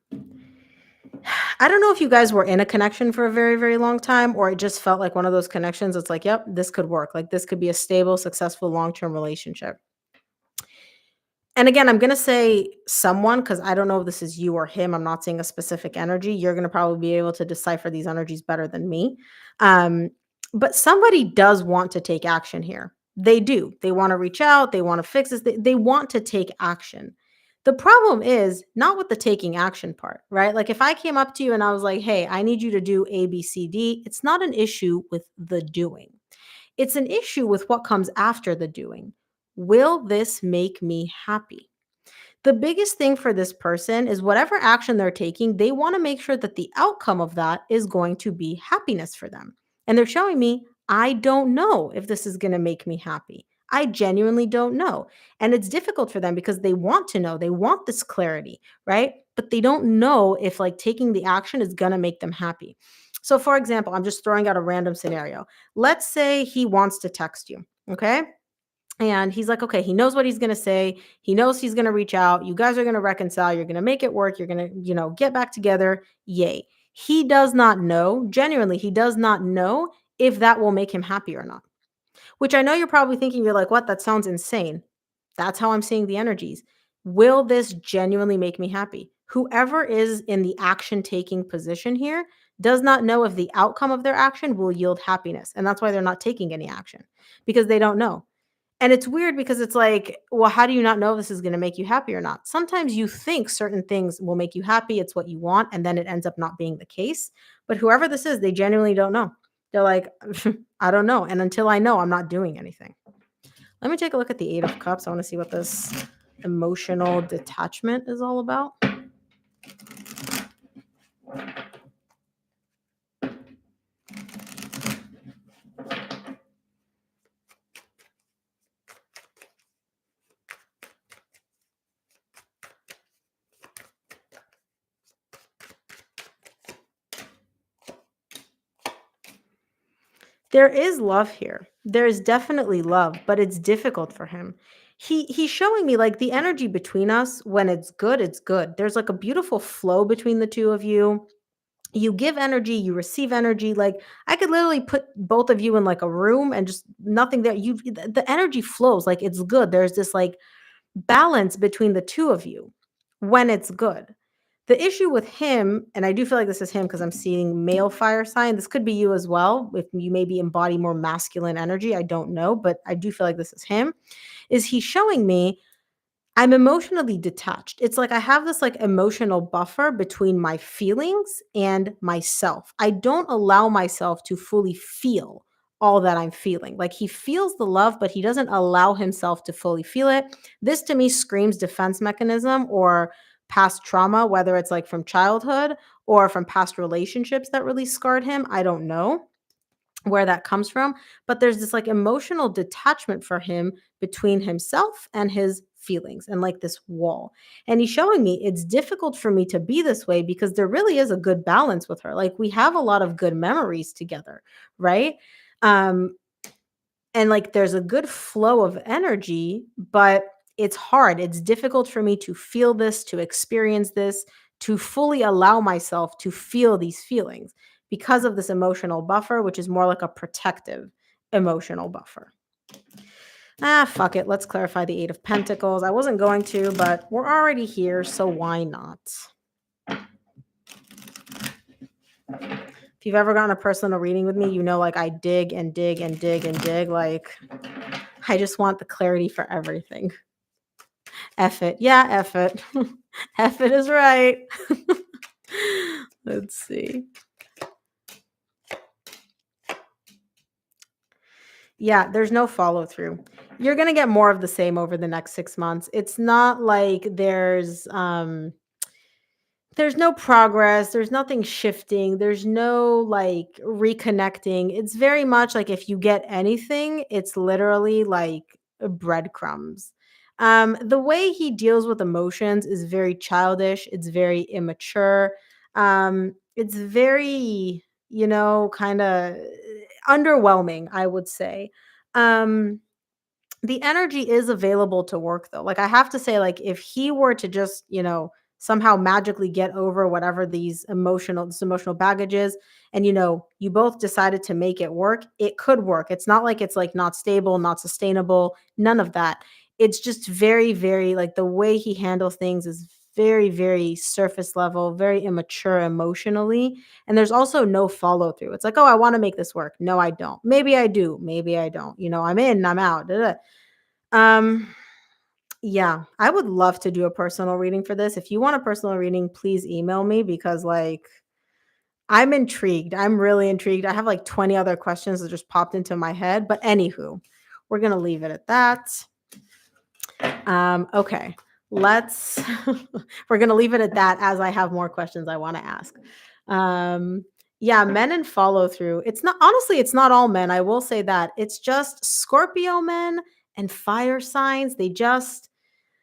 A: I don't know if you guys were in a connection for a very, very long time, or it just felt like one of those connections. It's like, yep, this could work. Like this could be a stable, successful, long-term relationship. And again, I'm going to say someone because I don't know if this is you or him. I'm not seeing a specific energy. You're going to probably be able to decipher these energies better than me. Um, but somebody does want to take action here. They do. They want to reach out. They want to fix this. They want to take action. The problem is not with the taking action part, right? Like if I came up to you and I was like, hey, I need you to do A, B, C, D, it's not an issue with the doing. It's an issue with what comes after the doing. Will this make me happy? The biggest thing for this person is whatever action they're taking, they want to make sure that the outcome of that is going to be happiness for them. And they're showing me, I don't know if this is going to make me happy. I genuinely don't know. And it's difficult for them because they want to know, they want this clarity, right? But they don't know if like taking the action is going to make them happy. So, for example, I'm just throwing out a random scenario. Let's say he wants to text you, okay? And he's like, okay, he knows what he's going to say. He knows he's going to reach out. You guys are going to reconcile. You're going to make it work. You're going to, get back together. Yay. He does not know, genuinely, he does not know if that will make him happy or not. Which I know you're probably thinking, you're like, what? That sounds insane. That's how I'm seeing the energies. Will this genuinely make me happy? Whoever is in the action taking position here does not know if the outcome of their action will yield happiness. And that's why they're not taking any action because they don't know. And it's weird because it's like, well, how do you not know if this is going to make you happy or not? Sometimes you think certain things will make you happy, it's what you want, and then it ends up not being the case. But whoever this is, they genuinely don't know. They're like, I don't know. And until I know, I'm not doing anything. Let me take a look at the Eight of Cups. I want to see what this emotional detachment is all about. There is love here. There is definitely love, but it's difficult for him. He's showing me like the energy between us when it's good, it's good. There's like a beautiful flow between the two of you. You give energy, you receive energy. Like I could literally put both of you in like a room and just nothing there. The energy flows like it's good. There's this like balance between the two of you when it's good. The issue with him, and I do feel like this is him because I'm seeing male fire sign. This could be you as well. If you maybe embody more masculine energy, I don't know, but I do feel like this is him. Is he showing me I'm emotionally detached. It's like I have this like emotional buffer between my feelings and myself. I don't allow myself to fully feel all that I'm feeling. Like he feels the love, but he doesn't allow himself to fully feel it. This to me screams defense mechanism or past trauma, whether it's like from childhood or from past relationships that really scarred him. I don't know where that comes from, but there's this like emotional detachment for him between himself and his feelings and like this wall. And he's showing me it's difficult for me to be this way because there really is a good balance with her. Like we have a lot of good memories together, right? Um and like there's a good flow of energy, but it's hard. It's difficult for me to feel this, to experience this, to fully allow myself to feel these feelings because of this emotional buffer, which is more like a protective emotional buffer. Fuck it. Let's clarify the Eight of Pentacles. I wasn't going to, but we're already here, so why not? If you've ever gotten a personal reading with me, you know, like I dig and dig and dig and dig. Like, I just want the clarity for everything. F it. Yeah, F it. F it is right. Let's see. Yeah, there's no follow through. You're going to get more of the same over the next 6 months. It's not like there's no progress, there's nothing shifting, there's no like reconnecting. It's very much like if you get anything, it's literally like breadcrumbs. The way he deals with emotions is very childish, it's very immature. It's very, kind of underwhelming, I would say. Um the energy is available to work though. Like I have to say, like if he were to just, somehow magically get over whatever this emotional baggage is, and you both decided to make it work, it could work. It's not like it's like not stable, not sustainable, none of that. It's just very, very like the way he handles things is very, very surface level, very immature emotionally. And there's also no follow through. It's like, oh, I want to make this work. No, I don't. Maybe I do. Maybe I don't. I'm in, I'm out. Da, da. Um, yeah, I would love to do a personal reading for this. If you want a personal reading, please email me because like I'm intrigued. I'm really intrigued. I have like 20 other questions that just popped into my head. But anywho, we're gonna leave it at that. Okay. Let's we're gonna leave it at that as I have more questions I want to ask. Um, yeah, men and follow through. It's not honestly, it's not all men. I will say that. It's just Scorpio men and fire signs.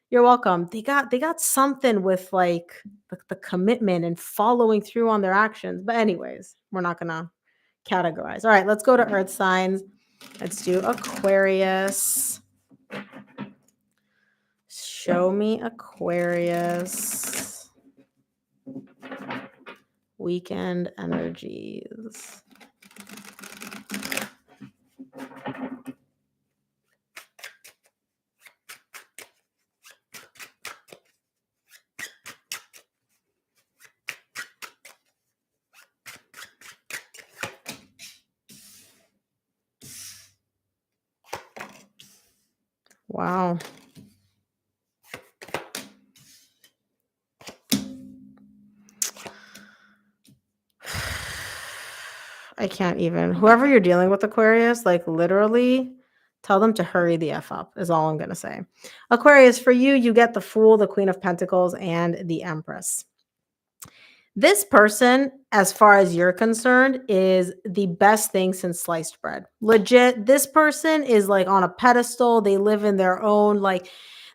A: You're welcome. They got something with like the commitment and following through on their actions. But anyways, we're not gonna categorize. All right, let's go to earth signs. Let's do Aquarius. Show me Aquarius weekend energies. Wow. I can't even. Whoever you're dealing with, Aquarius, like literally tell them to hurry the F up, is all I'm going to say. Aquarius, for you, you get the Fool, the Queen of Pentacles, and the Empress. This person, as far as you're concerned, is the best thing since sliced bread. Legit, this person is like on a pedestal. They live in their own, like,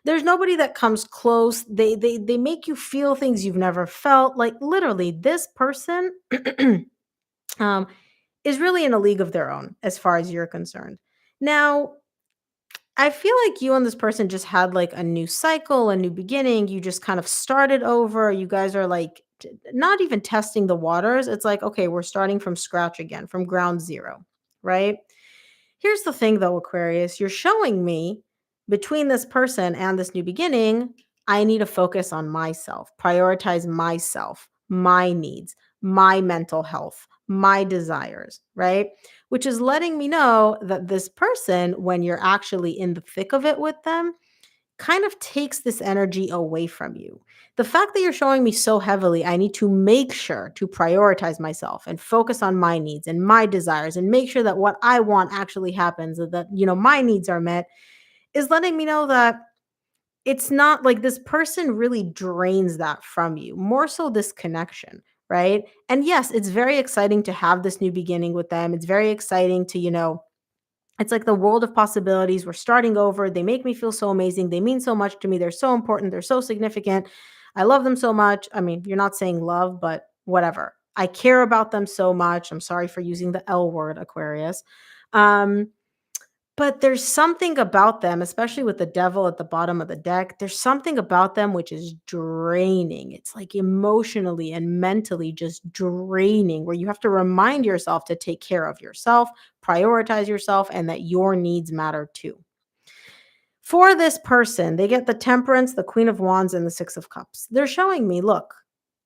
A: there's nobody that comes close. They make you feel things you've never felt. Like literally, this person um, is really in a league of their own as far as you're concerned. Now, I feel like you and this person just had like a new cycle, a new beginning. You just kind of started over. You guys are like not even testing the waters. It's like, okay, we're starting from scratch again, from ground zero, right? Here's the thing though, Aquarius, you're showing me between this person and this new beginning, I need to focus on myself, prioritize myself, my needs, my mental health, my desires, right? Which is letting me know that this person, when you're actually in the thick of it with them, kind of takes this energy away from you. The fact that you're showing me so heavily, I need to make sure to prioritize myself and focus on my needs and my desires and make sure that what I want actually happens, that my needs are met, is letting me know that it's not like this person really drains that from you, more so this connection, right? And yes, it's very exciting to have this new beginning with them. It's very exciting to, it's like the world of possibilities. We're starting over. They make me feel so amazing. They mean so much to me. They're so important. They're so significant. I love them so much. I mean, you're not saying love, but whatever. I care about them so much. I'm sorry for using the L word, Aquarius. Um, but there's something about them, especially with the devil at the bottom of the deck. There's something about them which is draining. It's like emotionally and mentally just draining, where you have to remind yourself to take care of yourself, prioritize yourself, and that your needs matter too. For this person, they get the Temperance, the Queen of Wands, and the Six of Cups. They're showing me, look,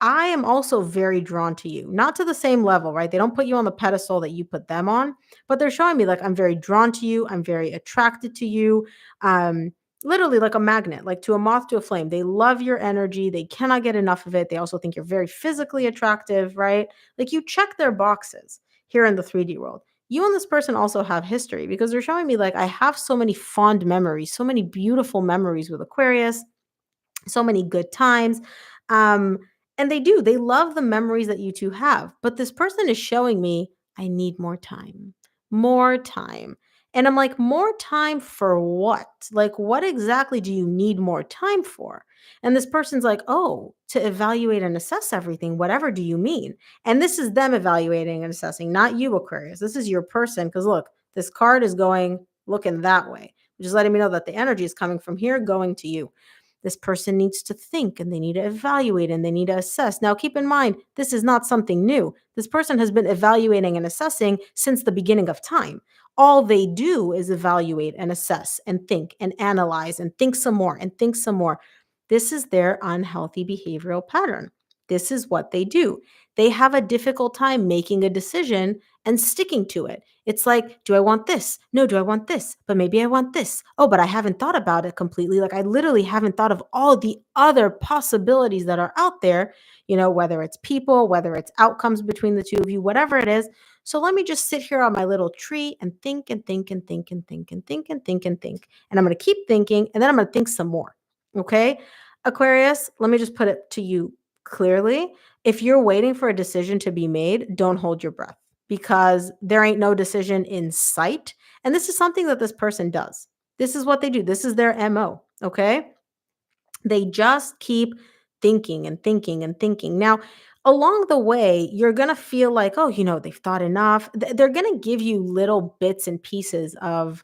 A: I am also very drawn to you. Not to the same level, right? They don't put you on the pedestal that you put them on, but they're showing me like I'm very drawn to you. I'm very attracted to you. Um, Literally like a magnet, like to a moth to a flame. They love your energy. They cannot get enough of it. They also think you're very physically attractive, right? Like you check their boxes here in the 3D world. You and this person also have history because they're showing me like I have so many fond memories, so many beautiful memories with Aquarius, so many good times. Um, and they do, they love the memories that you two have. But this person is showing me, I need more time, more time. And I'm like, more time for what? Like, what exactly do you need more time for? And this person's like, oh, to evaluate and assess everything. Whatever do you mean? And this is them evaluating and assessing, not you, Aquarius. This is your person. Because look, this card is going looking that way, which is letting me know that the energy is coming from here going to you. This person needs to think and they need to evaluate and they need to assess. Now, keep in mind, this is not something new. This person has been evaluating and assessing since the beginning of time. All they do is evaluate and assess and think and analyze and think some more and think some more. This is their unhealthy behavioral pattern. This is what they do. They have a difficult time making a decision and sticking to it. It's like, do I want this? No, do I want this? But maybe I want this. Oh, but I haven't thought about it completely. Like I literally haven't thought of all the other possibilities that are out there, whether it's people, whether it's outcomes between the two of you, whatever it is. So let me just sit here on my little tree and think and think and think and think and think and think and think. And I'm going to keep thinking and then I'm going to think some more. Okay. Aquarius, let me just put it to you clearly. If you're waiting for a decision to be made, don't hold your breath because there ain't no decision in sight. And this is something that this person does. This is what they do. This is their MO. Okay. They just keep thinking and thinking and thinking. Now, along the way, you're going to feel like, oh, they've thought enough. They're going to give you little bits and pieces of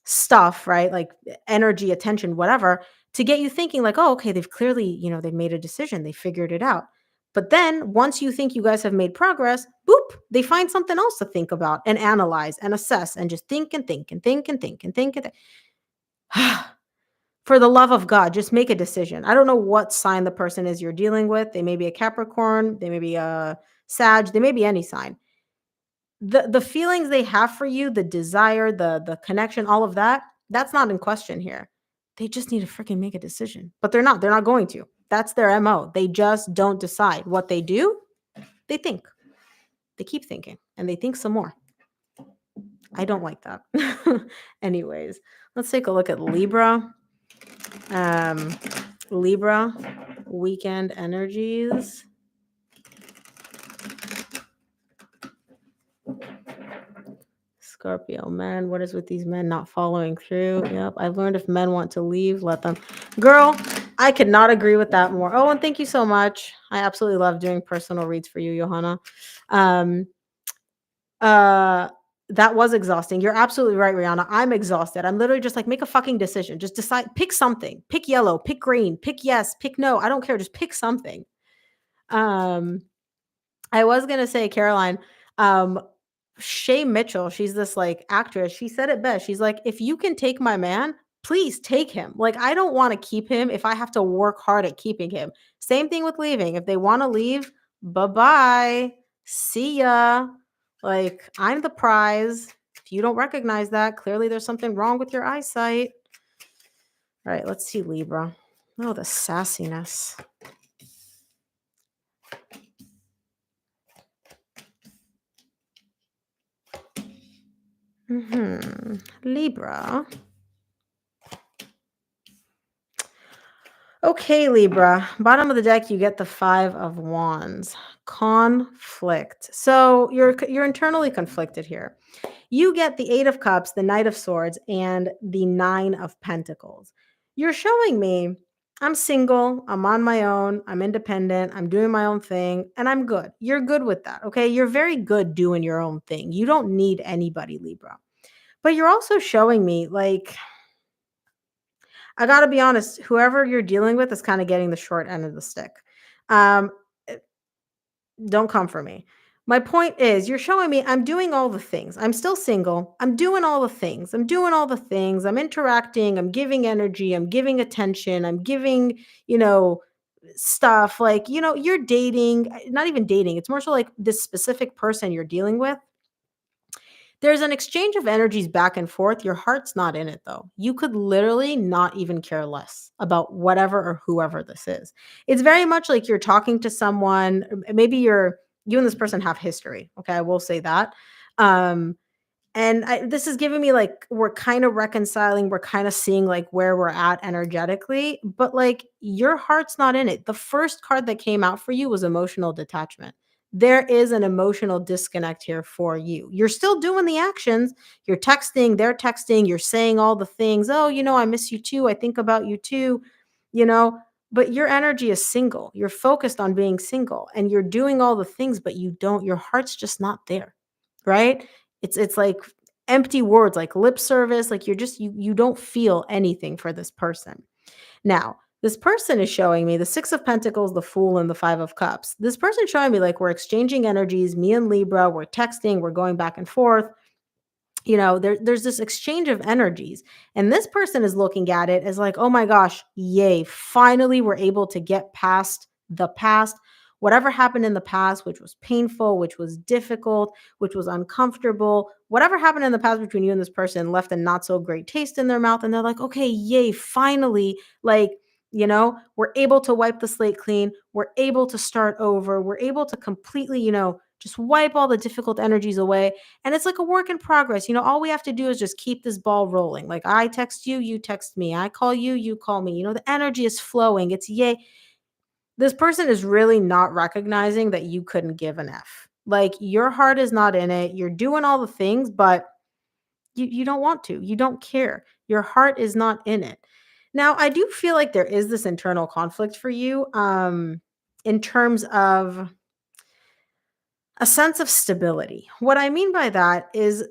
A: stuff, right? Like energy, attention, whatever. to get you thinking like, oh, okay, they've clearly, they've made a decision, they figured it out. But then once you think you guys have made progress, boop, they find something else to think about and analyze and assess and just think and think and think and think and think and think. For the love of God, just make a decision. I don't know what sign the person is you're dealing with. They may be a Capricorn, they may be a Sag, they may be any sign. The feelings they have for you, the desire, the connection, all of that, that's not in question here. They just need to freaking make a decision. But they're not. They're not going to. That's their MO. They just don't decide. What they do, they think. They keep thinking and they think some more. I don't like that. Anyways, let's take a look at Libra. Um, Libra, weekend energies. Scorpio, man, what is with these men not following through? Yep, I've learned if men want to leave, let them. Girl, I could not agree with that more. Oh, and thank you so much. I absolutely love doing personal reads for you, Johanna. Um, uh, that was exhausting. You're absolutely right, Rihanna. I'm exhausted. I'm literally just like, make a fucking decision. Just decide, pick something. Pick yellow, pick green, pick yes, pick no. I don't care. Just pick something. Um, I was gonna say, Caroline, um, Shay Mitchell, she's this like actress. She said it best. She's like, if you can take my man, please take him. Like, I don't want to keep him if I have to work hard at keeping him. Same thing with leaving. If they want to leave, bye-bye. See ya. Like, I'm the prize. If you don't recognize that, clearly there's something wrong with your eyesight. All right, let's see Libra. Oh, the sassiness. Libra. Okay, Libra. Bottom of the deck, you get the 5 of Wands. Conflict. So you're internally conflicted here. You get the 8 of Cups, the Knight of Swords, and the 9 of Pentacles. You're showing me I'm single, I'm on my own, I'm independent, I'm doing my own thing, and I'm good. You're good with that, okay? You're very good doing your own thing. You don't need anybody, Libra. But you're also showing me like I gotta be honest, whoever you're dealing with is kinda getting the short end of the stick. Um, eh, don't come for me. My point is, you're showing me I'm doing all the things. I'm still single. I'm doing all the things. I'm doing all the things. I'm interacting. I'm giving energy. I'm giving attention. I'm giving, stuff. Like, you're dating, not even dating. It's more so like this specific person you're dealing with. There's an exchange of energies back and forth. Your heart's not in it though. You could literally not even care less about whatever or whoever this is. It's very much like you're talking to someone, maybe you and this person have history. Okay, I will say that. Um this is giving me like we're kind of reconciling, we're kind of seeing like where we're at energetically, but like your heart's not in it. The first card that came out for you was emotional detachment. There is an emotional disconnect here for you. You're still doing the actions. You're texting, they're texting, you're saying all the things. Oh, I miss you too. I think about you too, you know, but your energy is single. You're focused on being single and you're doing all the things, but your heart's just not there. Right? It's like empty words, like lip service, like you don't feel anything for this person. Now, this person is showing me the 6 of Pentacles, the Fool, and the 5 of Cups. This person showing me like we're exchanging energies, me and Libra, we're texting, we're going back and forth. There's this exchange of energies. And this person is looking at it as like, oh my gosh, yay, finally we're able to get past the past. Whatever happened in the past, which was painful, which was difficult, which was uncomfortable, whatever happened in the past between you and this person left a not so great taste in their mouth. And they're like, okay, yay, finally, like, we're able to wipe the slate clean. We're able to start over. We're able to completely, just wipe all the difficult energies away. And it's like a work in progress. All we have to do is just keep this ball rolling. Like I text you, you text me. I call you, you call me. The energy is flowing. It's yay. This person is really not recognizing that you couldn't give an F. Like your heart is not in it. You're doing all the things, but you don't want to. You don't care. Your heart is not in it. Now, I do feel like there is this internal conflict for you in terms of a sense of stability. What I mean by that is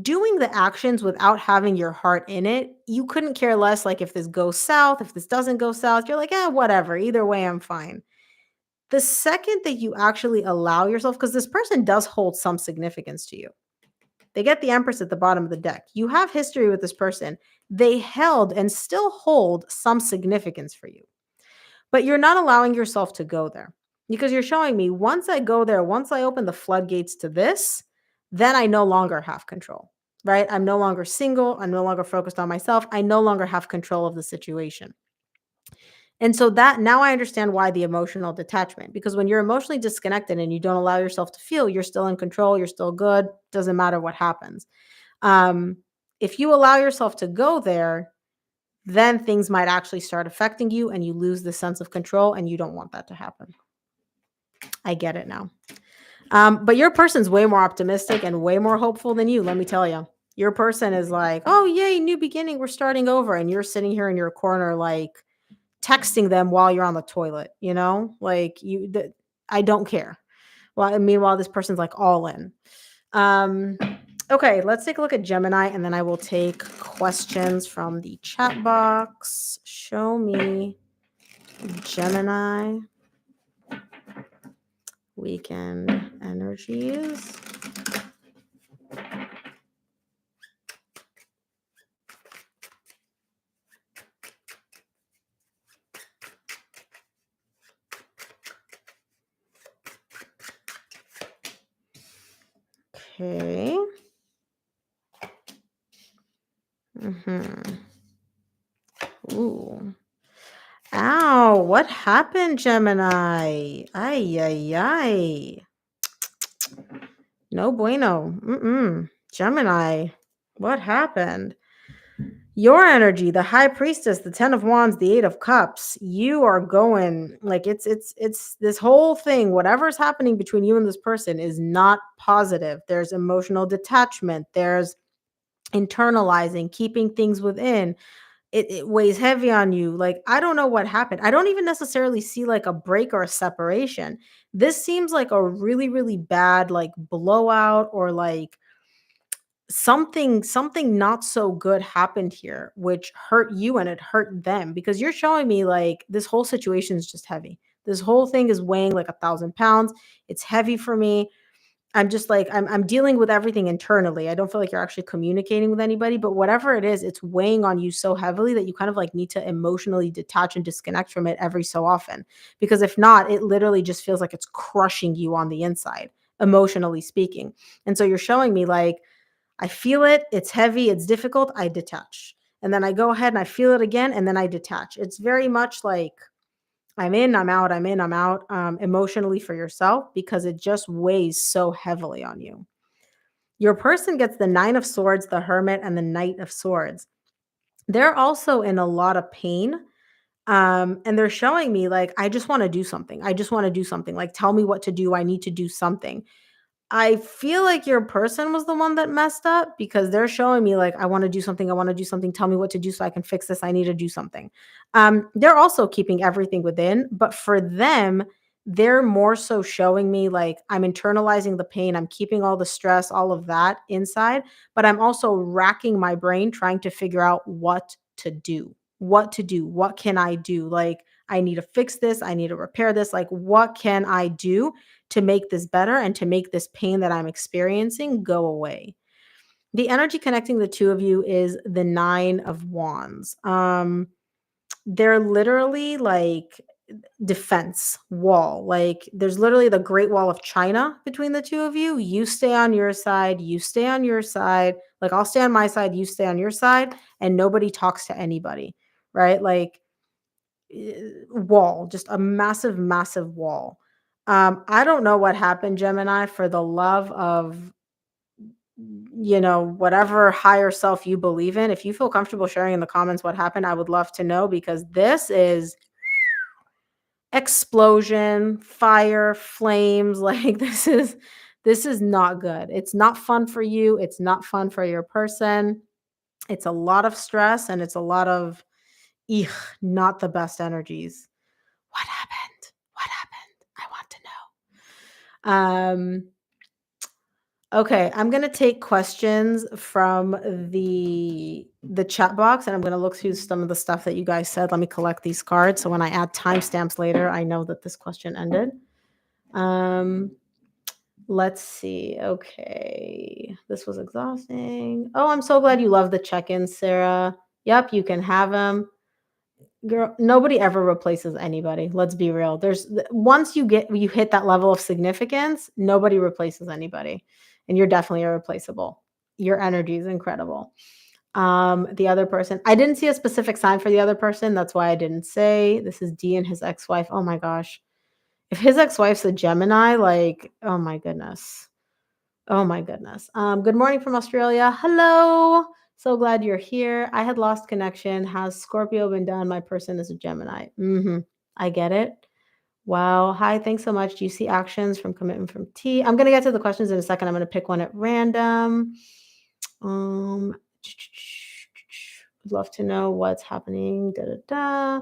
A: doing the actions without having your heart in it, you couldn't care less, like, if this goes south, if this doesn't go south, you're like, "Eh, whatever, either way, I'm fine." The second that you actually allow yourself, because this person does hold some significance to you. They get the Empress at the bottom of the deck. You have history with this person. They held and still hold some significance for you, but you're not allowing yourself to go there because you're showing me once I go there, once I open the floodgates to this, then I no longer have control, right? I'm no longer single. I'm no longer focused on myself. I no longer have control of the situation. And so that now I understand why the emotional detachment, because when you're emotionally disconnected and you don't allow yourself to feel, you're still in control, you're still good, doesn't matter what happens. Um, if you allow yourself to go there, then things might actually start affecting you and you lose the sense of control, and you don't want that to happen. I get it now. But your person's way more optimistic and way more hopeful than you, let me tell you. Your person is like, oh, yay, new beginning, we're starting over. And you're sitting here in your corner, like texting them while you're on the toilet, like I don't care. Well, meanwhile, this person's like all in. Um, okay, let's take a look at Gemini, and then I will take questions from the chat box. Show me Gemini weekend energies. Okay. Ooh. Ow, what happened, Gemini? Ay, ay, ay. No bueno. Gemini, what happened? Your energy, the High Priestess, the 10 of Wands, the 8 of Cups, you are going like it's this whole thing, whatever's happening between you and this person is not positive. There's emotional detachment, there's internalizing, keeping things within. It weighs heavy on you. Like, I don't know what happened. I don't even necessarily see like a break or a separation. This seems like a really, really bad like blowout, or like something not so good happened here, which hurt you and it hurt them, because you're showing me like this whole situation is just heavy. This whole thing is weighing like 1,000 pounds. It's heavy for me. I'm just like, I'm dealing with everything internally. I don't feel like you're actually communicating with anybody, but whatever it is, it's weighing on you so heavily that you kind of like need to emotionally detach and disconnect from it every so often. Because if not, it literally just feels like it's crushing you on the inside, emotionally speaking. And so you're showing me like, I feel it, it's heavy, it's difficult, I detach. And then I go ahead and I feel it again, and then I detach. It's very much like I'm in, I'm out, I'm in, I'm out, emotionally for yourself, because it just weighs so heavily on you. Your person gets the Nine of Swords, the Hermit, and the Knight of Swords. They're also in a lot of pain. And they're showing me like, I just want to do something. I just want to do something. Like, tell me what to do. I need to do something. I feel like your person was the one that messed up, because they're showing me like, I want to do something. I want to do something. Tell me what to do so I can fix this. I need to do something. They're also keeping everything within, but for them, they're more so showing me like, I'm internalizing the pain. I'm keeping all the stress, all of that inside, but I'm also racking my brain trying to figure out what to do. What to do? What can I do? Like, I need to fix this. I need to repair this. Like, what can I do to make this better and to make this pain that I'm experiencing go away? The energy connecting the two of you is the Nine of Wands. They're literally like defense wall. Like, there's literally the Great Wall of China between the two of you. You stay on your side, you stay on your side. Like, I'll stay on my side, you stay on your side, and nobody talks to anybody, right? Like, wall, just a massive, massive wall. I don't know what happened, Gemini, for the love of, whatever higher self you believe in. If you feel comfortable sharing in the comments what happened, I would love to know, because this is explosion, fire, flames. Like, this is not good. It's not fun for you. It's not fun for your person. It's a lot of stress, and it's a lot of, eek, not the best energies. What happened? What happened? I want to know. Okay, I'm gonna take questions from the chat box, and I'm gonna look through some of the stuff that you guys said. Let me collect these cards, so when I add timestamps later, I know that this question ended. Um, let's see. Okay, this was exhausting. Oh, I'm so glad you love the check-ins, Sarah. Yep, you can have them. Girl, nobody ever replaces anybody. Let's be real. Once you hit that level of significance, nobody replaces anybody. And you're definitely irreplaceable. Your energy is incredible. The other person, I didn't see a specific sign for the other person. That's why I didn't say. This is D and his ex-wife. Oh my gosh. If his ex-wife's a Gemini, like, oh my goodness. Oh my goodness. Good morning from Australia. Hello. So glad you're here. I had lost connection. Has Scorpio been done? My person is a Gemini. I get it. Wow. Hi. Thanks so much. Do you see actions from commitment from T? I'm gonna get to the questions in a second. I'm gonna pick one at random. Um, would love to know what's happening. Da da da.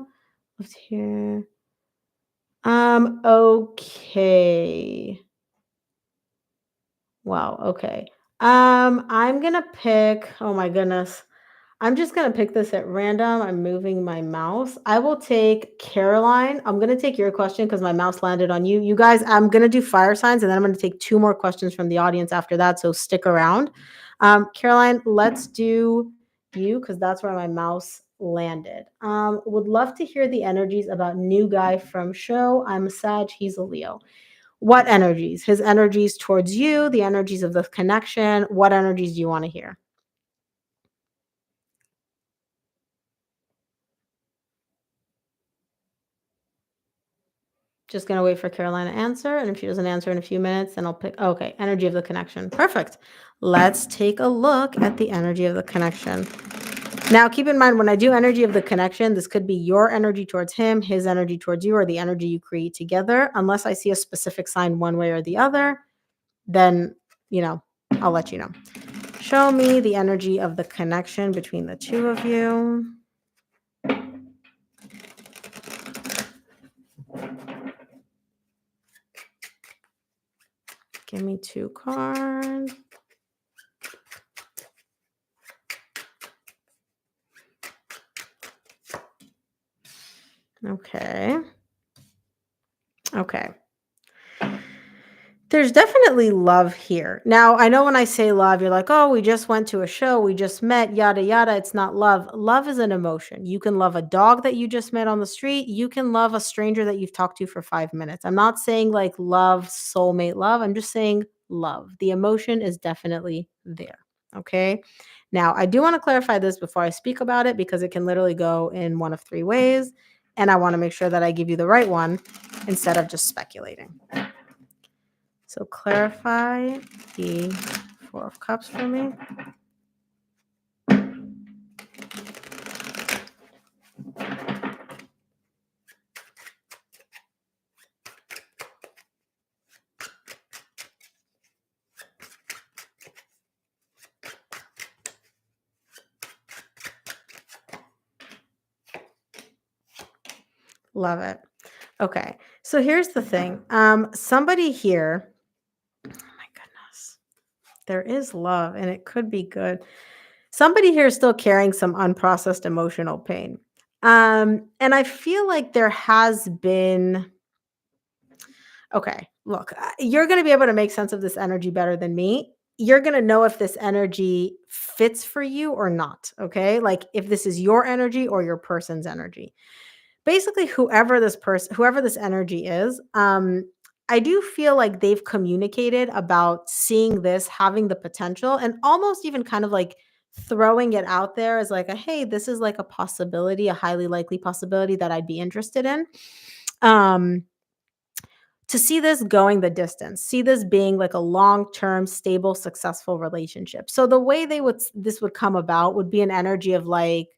A: Love to hear. Okay. Wow, okay. I'm gonna pick oh my goodness. I'm just gonna pick this at random. I'm moving my mouse. I will take Caroline. I'm gonna take your question because my mouse landed on you. You guys, I'm gonna do fire signs and then I'm gonna take two more questions from the audience after that. So stick around. Caroline, let's do you because that's where my mouse landed. Would love to hear the energies about new guy from show. I'm a Sag, he's a Leo. What energies? His energies towards you, the energies of the connection. What energies do you want to hear? Just gonna wait for Caroline to answer, and if she doesn't answer in a few minutes, then I'll pick okay, energy of the connection. Perfect. Let's take a look at the energy of the connection. Now, keep in mind when I do energy of the connection, this could be your energy towards him, his energy towards you, or the energy you create together. Unless I see a specific sign one way or the other, then, you know, I'll let you know. Show me the energy of the connection between the two of you. Give me two cards. Okay. Okay. There's definitely love here. Now, I know when I say love, you're like, oh, we just went to a show, we just met, yada, yada. It's not love. Love is an emotion. You can love a dog that you just met on the street. You can love a stranger that you've talked to for 5 minutes. I'm not saying like love, soulmate love. I'm just saying love. The emotion is definitely there. Okay. Now, I do want to clarify this before I speak about it because it can literally go in one of three ways. And I want to make sure that I give you the right one instead of just speculating. So clarify the Four of Cups for me. Love it. Okay. So here's the thing. Somebody here, oh my goodness, there is love and it could be good. Somebody here is still carrying some unprocessed emotional pain. And I feel like there has been, okay, look, you're going to be able to make sense of this energy better than me. You're going to know if this energy fits for you or not. Okay. Like if this is your energy or your person's energy. Basically, whoever this energy is, I do feel like they've communicated about seeing this having the potential and almost even kind of like throwing it out there as like a hey, this is like a possibility, a highly likely possibility that I'd be interested in. Um, to see this going the distance, see this being like a long-term, stable, successful relationship. So the way this would come about would be an energy of like,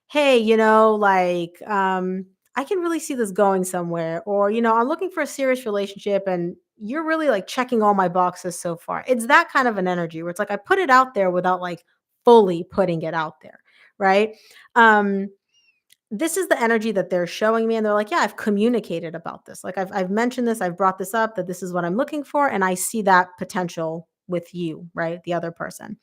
A: hey, like, I can really see this going somewhere, or, I'm looking for a serious relationship and you're really like checking all my boxes so far. It's that kind of an energy where it's like I put it out there without like fully putting it out there. Right. Um, this is the energy that they're showing me. And they're like, yeah, I've communicated about this. Like I've mentioned this, I've brought this up that this is what I'm looking for. And I see that potential with you, right? The other person.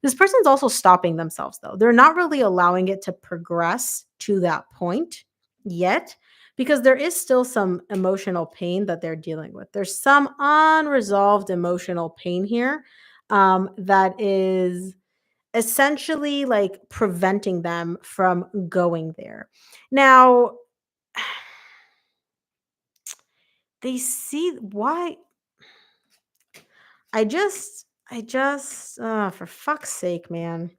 A: This person's also stopping themselves though. They're not really allowing it to progress to that point yet because there is still some emotional pain that they're dealing with. There's some unresolved emotional pain here that is essentially like preventing them from going there. Now, they see why for fuck's sake, man.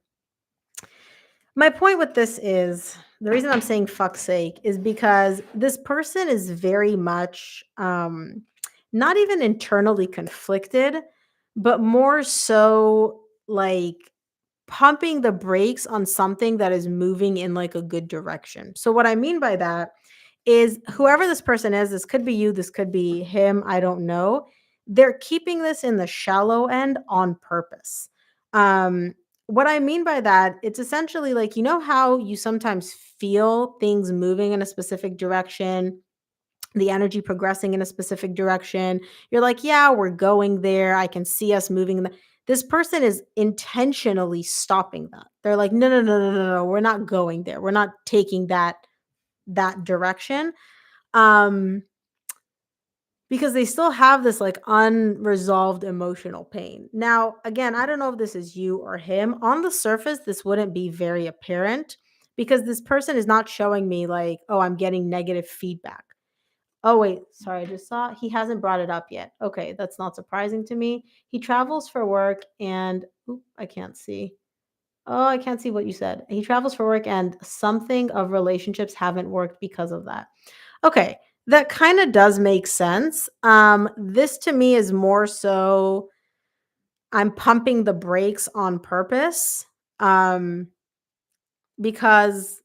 A: My point with this is the reason I'm saying fuck's sake is because this person is very much not even internally conflicted, but more so like pumping the brakes on something that is moving in like a good direction. So what I mean by that is whoever this person is, this could be you, this could be him, I don't know. They're keeping this in the shallow end on purpose. Um what I mean by that, it's essentially like you know how you sometimes feel things moving in a specific direction, the energy progressing in a specific direction. You're like, yeah, we're going there. I can see us moving. This person is intentionally stopping that. They're like, no, no, no, no, no, no. We're not going there. We're not taking that direction. Um, because they still have this like unresolved emotional pain. Now, again, I don't know if this is you or him. On the surface, this wouldn't be very apparent because this person is not showing me like, oh, I'm getting negative feedback. Oh, wait, sorry, I just saw he hasn't brought it up yet. Okay, that's not surprising to me. He travels for work and oop, I can't see. Oh, I can't see what you said. He travels for work and something of relationships haven't worked because of that. Okay, that kind of does make sense. This to me is more so I'm pumping the brakes on purpose. Um, because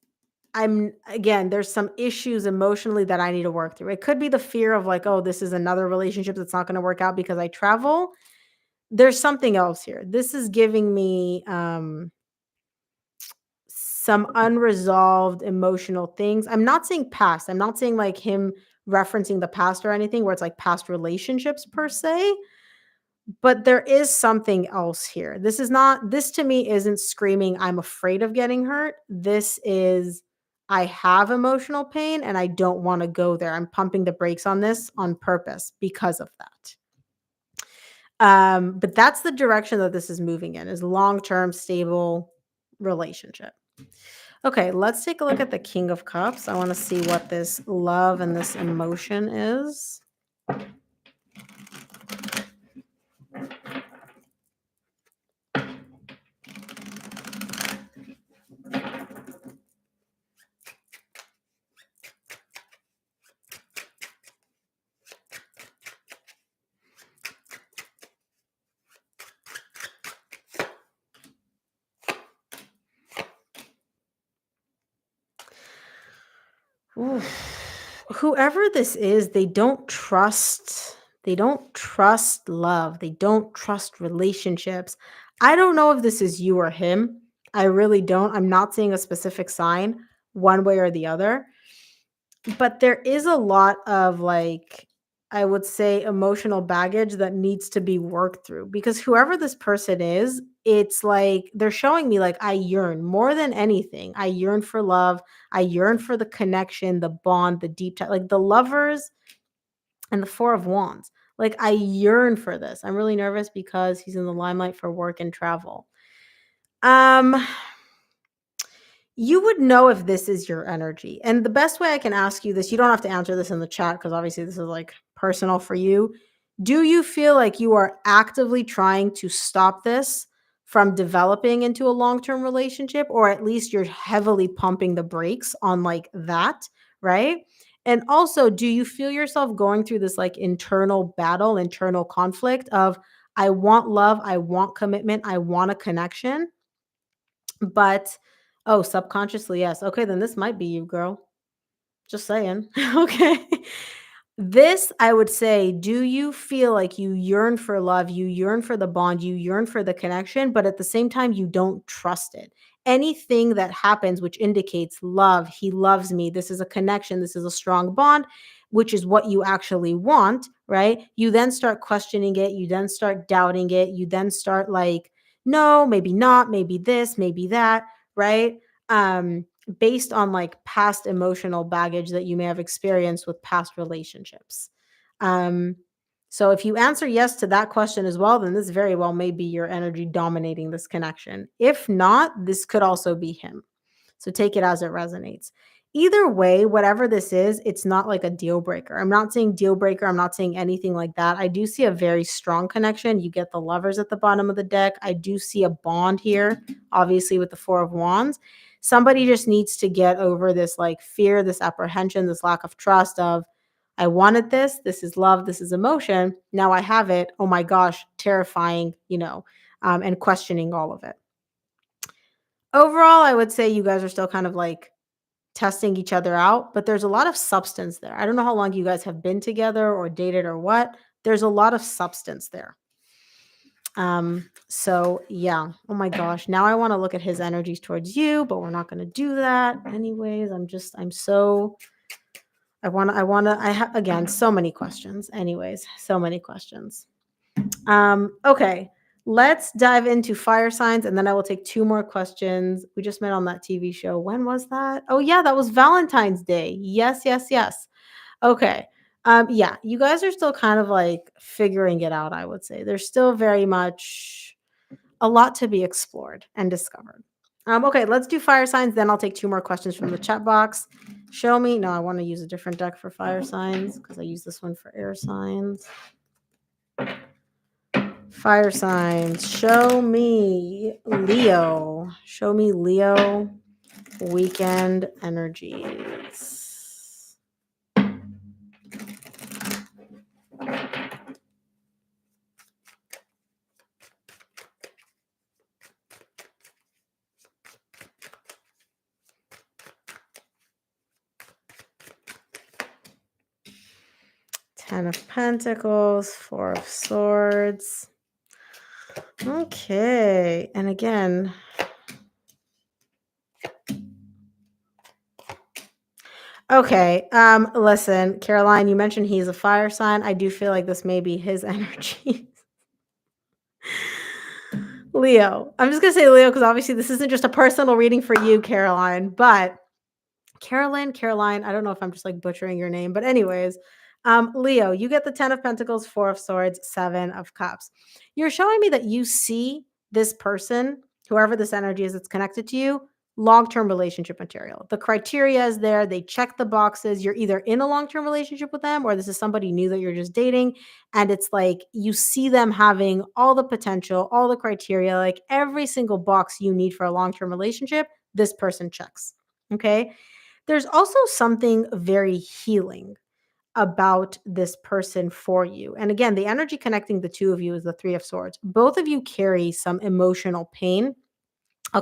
A: I'm again, there's some issues emotionally that I need to work through. It could be the fear of like, oh, this is another relationship that's not going to work out because I travel. There's something else here. This is giving me some unresolved emotional things. I'm not saying past. I'm not saying like him referencing the past or anything where it's like past relationships per se, but there is something else here. This to me isn't screaming, I'm afraid of getting hurt. This is, I have emotional pain and I don't want to go there. I'm pumping the brakes on this on purpose because of that. But that's the direction that this is moving in is long-term stable relationship. Okay, let's take a look at the King of Cups. I want to see what this love and this emotion is. Oof. Whoever this is, they don't trust love. They don't trust relationships. I don't know if this is you or him. I really don't. I'm not seeing a specific sign one way or the other. But there is a lot of like, I would say, emotional baggage that needs to be worked through because whoever this person is, it's like they're showing me like I yearn more than anything. I yearn for love. I yearn for the connection, the bond, the deep time, like the lovers and the Four of Wands. Like I yearn for this. I'm really nervous because he's in the limelight for work and travel. Um, you would know if this is your energy. And the best way I can ask you this, you don't have to answer this in the chat because obviously this is like personal for you. Do you feel like you are actively trying to stop this from developing into a long-term relationship, or at least you're heavily pumping the brakes on like that, right? And also, do you feel yourself going through this like internal battle, internal conflict of I want love, I want commitment, I want a connection, but oh, subconsciously, yes. Okay, then this might be you, girl. Just saying. Okay. This, I would say, do you feel like you yearn for love, you yearn for the bond, you yearn for the connection, but at the same time, you don't trust it? Anything that happens which indicates love, he loves me, this is a connection, this is a strong bond, which is what you actually want, right? You then start questioning it. You then start doubting it. You then start like, no, maybe not, maybe this, maybe that, right? Um, Based on like past emotional baggage that you may have experienced with past relationships. Um, so if you answer yes to that question as well, then this very well may be your energy dominating this connection. If not, this could also be him. So take it as it resonates. Either way, whatever this is, it's not like a deal breaker. I'm not saying deal breaker. I'm not saying anything like that. I do see a very strong connection. You get the lovers at the bottom of the deck. I do see a bond here, obviously, with the Four of Wands. Somebody just needs to get over this like fear, this apprehension, this lack of trust of, I wanted this. This is love. This is emotion. Now I have it. Oh my gosh, terrifying, and questioning all of it. Overall, I would say you guys are still kind of like testing each other out, but there's a lot of substance there. I don't know how long you guys have been together or dated or what. There's a lot of substance there. So yeah. Oh my gosh. Now I want to look at his energies towards you, but we're not going to do that anyways. I have again so many questions. Anyways, so many questions. Okay. Let's dive into fire signs and then I will take two more questions. We just met on that TV show. When was that? Oh yeah, that was Valentine's Day. Yes, yes, yes. Okay. Yeah, you guys are still kind of like figuring it out, I would say. There's still very much a lot to be explored and discovered. Okay, let's do fire signs. Then I'll take two more questions from the chat box. Show me. No, I want to use a different deck for fire signs because I use this one for air signs. Fire signs. Show me Leo. Show me Leo weekend energies. Ten of Pentacles, Four of Swords. Okay. And again, okay. Listen, Caroline, you mentioned he's a fire sign. I do feel like this may be his energy. Leo. I'm just gonna say Leo because obviously this isn't just a personal reading for you, Caroline, but Caroline, I don't know if I'm just like butchering your name, but anyways, Leo, you get the 10 of Pentacles, 4 of Swords, 7 of Cups. You're showing me that you see this person, whoever this energy is that's connected to you, long-term relationship material. The criteria is there. They check the boxes. You're either in a long-term relationship with them or this is somebody new that you're just dating. And it's like you see them having all the potential, all the criteria, like every single box you need for a long-term relationship, this person checks. Okay. There's also something very healing about this person for you. And again, the energy connecting the two of you is the Three of Swords. Both of you carry some emotional pain.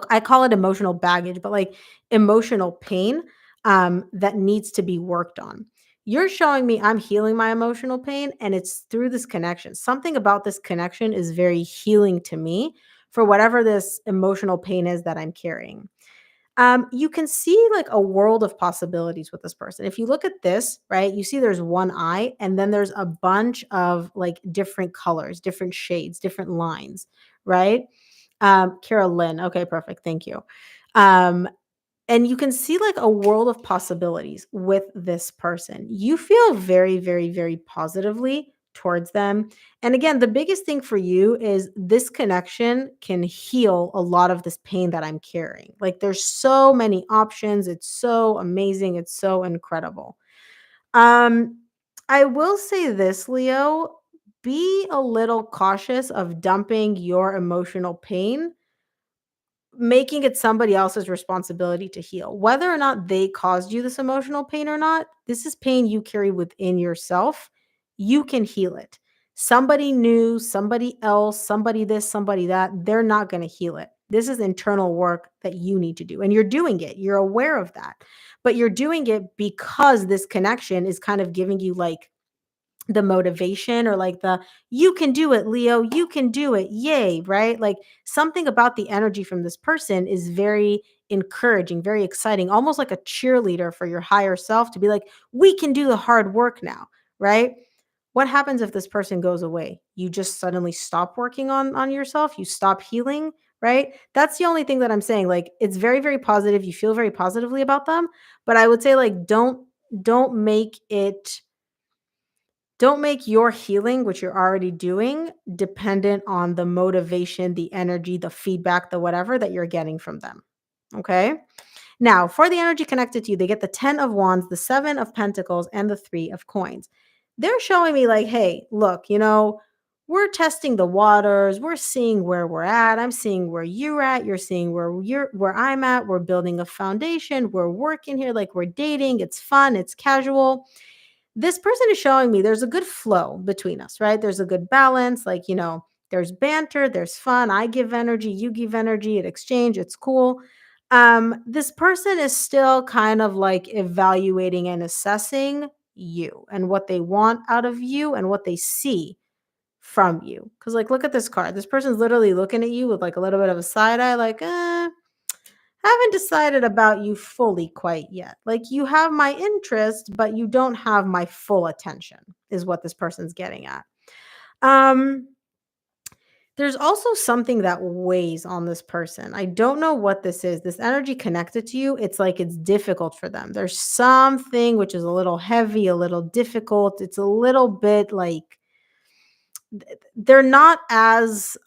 A: I call it emotional baggage, but like emotional pain that needs to be worked on. You're showing me I'm healing my emotional pain, and it's through this connection. Something about this connection is very healing to me for whatever this emotional pain is that I'm carrying. You can see like a world of possibilities with this person. If you look at this, right, you see there's one eye and then there's a bunch of like different colors, different shades, different lines, right? Carolyn. Okay, perfect. Thank you. Um, and you can see like a world of possibilities with this person. You feel very, very, very positively towards them. And again, the biggest thing for you is this connection can heal a lot of this pain that I'm carrying. Like there's so many options. It's so amazing. It's so incredible. Um, I will say this, Leo, be a little cautious of dumping your emotional pain, making it somebody else's responsibility to heal. Whether or not they caused you this emotional pain or not, this is pain you carry within yourself. You can heal it. Somebody new, somebody else, somebody this, somebody that, they're not going to heal it. This is internal work that you need to do. And you're doing it. You're aware of that. But you're doing it because this connection is kind of giving you like the motivation or like the you can do it, Leo, you can do it, yay, right? Like something about the energy from this person is very encouraging, very exciting, almost like a cheerleader for your higher self to be like, we can do the hard work now, right? What happens if this person goes away? You just suddenly stop working on yourself, you stop healing, right? That's the only thing that I'm saying. Like, it's very, very positive. You feel very positively about them, but I would say, like, don't make it don't make your healing, which you're already doing, dependent on the motivation, the energy, the feedback, the whatever that you're getting from them. Okay? Now, for the energy connected to you, they get the 10 of wands, the 7 of pentacles, and the 3 of coins. They're showing me, like, hey, look, we're testing the waters. We're seeing where we're at. I'm seeing where you're at. You're seeing where I'm at. We're building a foundation. We're working here, like we're dating. It's fun. It's casual. This person is showing me there's a good flow between us, right? There's a good balance. Like, there's banter, there's fun. I give energy, you give energy, it exchange, it's cool. This person is still kind of like evaluating and assessing you and what they want out of you and what they see from you. Because, like, look at this card. This person's literally looking at you with like a little bit of a side eye, like, haven't decided about you fully quite yet. Like, you have my interest, but you don't have my full attention, is what this person's getting at. Um, there's also something that weighs on this person. I don't know what this is. This energy connected to you, it's like it's difficult for them. There's something which is a little heavy, a little difficult. It's a little bit like they're not as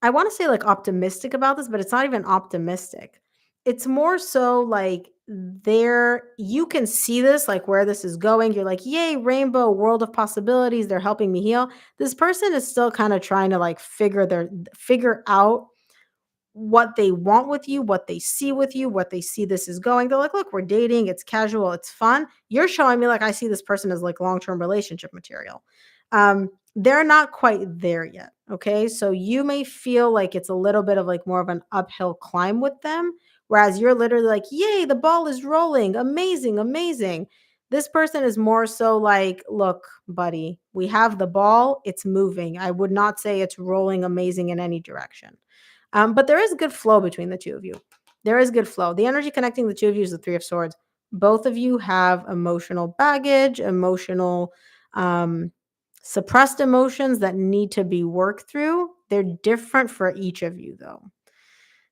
A: I want to say like optimistic about this, but it's not even optimistic. It's more so like you can see this, like where this is going. You're like, yay, rainbow, world of possibilities. They're helping me heal. This person is still kind of trying to like figure out what they want with you, what they see with you, what they see this is going. They're like, look, we're dating, it's casual, it's fun. You're showing me like I see this person as like long-term relationship material. They're not quite there yet. Okay. So you may feel like it's a little bit of like more of an uphill climb with them. Whereas you're literally like, yay, the ball is rolling. Amazing, amazing. This person is more so like, look, buddy, we have the ball, it's moving. I would not say it's rolling amazing in any direction. But there is good flow between the two of you. There is good flow. The energy connecting the two of you is the Three of Swords. Both of you have emotional baggage, emotional suppressed emotions that need to be worked through. They're different for each of you, though.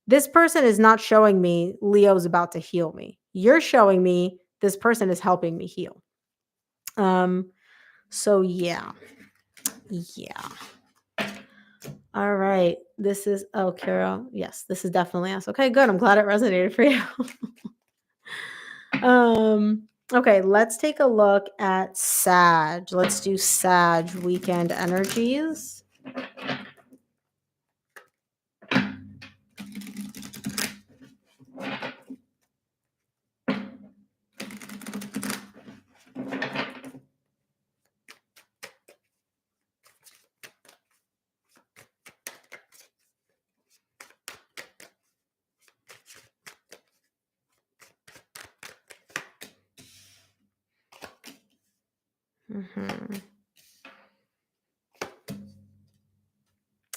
A: This person is not showing me Leo's about to heal me. You're showing me this person is helping me heal. So yeah. Yeah. All right. This is Carol. Yes, this is definitely us. Okay, good. I'm glad it resonated for you. Okay, let's take a look at Sag. Let's do Sag weekend energies.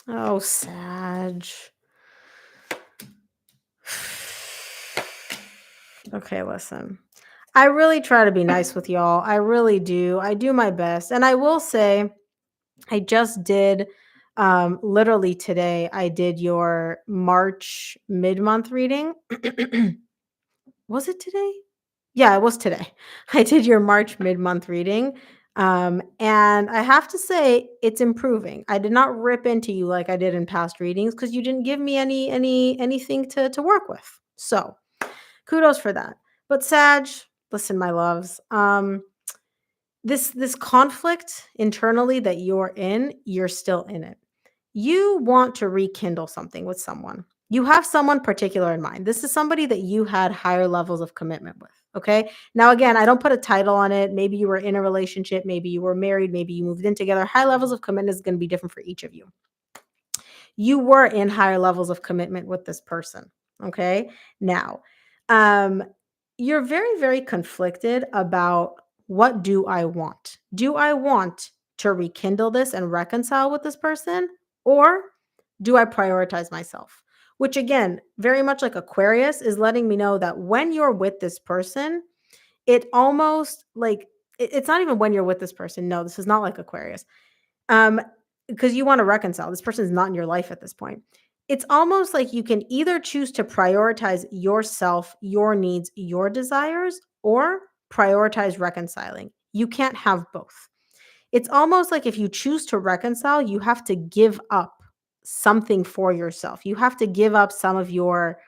A: Oh, Sag. Okay, listen. I really try to be nice with y'all. I really do. I do my best. And I will say, I just did literally today, I did your March mid-month reading. Was it today? Yeah, it was today. I did your March mid-month reading. And I have to say it's improving. I did not rip into you like I did in past readings because you didn't give me anything to work with. So kudos for that. But Sag, listen, my loves. This conflict internally that you're in, you're still in it. You want to rekindle something with someone. You have someone particular in mind. This is somebody that you had higher levels of commitment with. Okay. Now, again, I don't put a title on it. Maybe you were in a relationship. Maybe you were married. Maybe you moved in together. High levels of commitment is going to be different for each of you. You were in higher levels of commitment with this person. Okay. Now, you're very, very conflicted about what do I want? Do I want to rekindle this and reconcile with this person? Or do I prioritize myself? Which, again, very much like Aquarius, is letting me know that when you're with this person, it almost like It's not even when you're with this person. No, this is not like Aquarius. Um, because you wanna reconcile. This person is not in your life at this point. It's almost like you can either choose to prioritize yourself, your needs, your desires, or prioritize reconciling. You can't have both. It's almost like if you choose to reconcile, you have to give up something for yourself. You have to give up some of your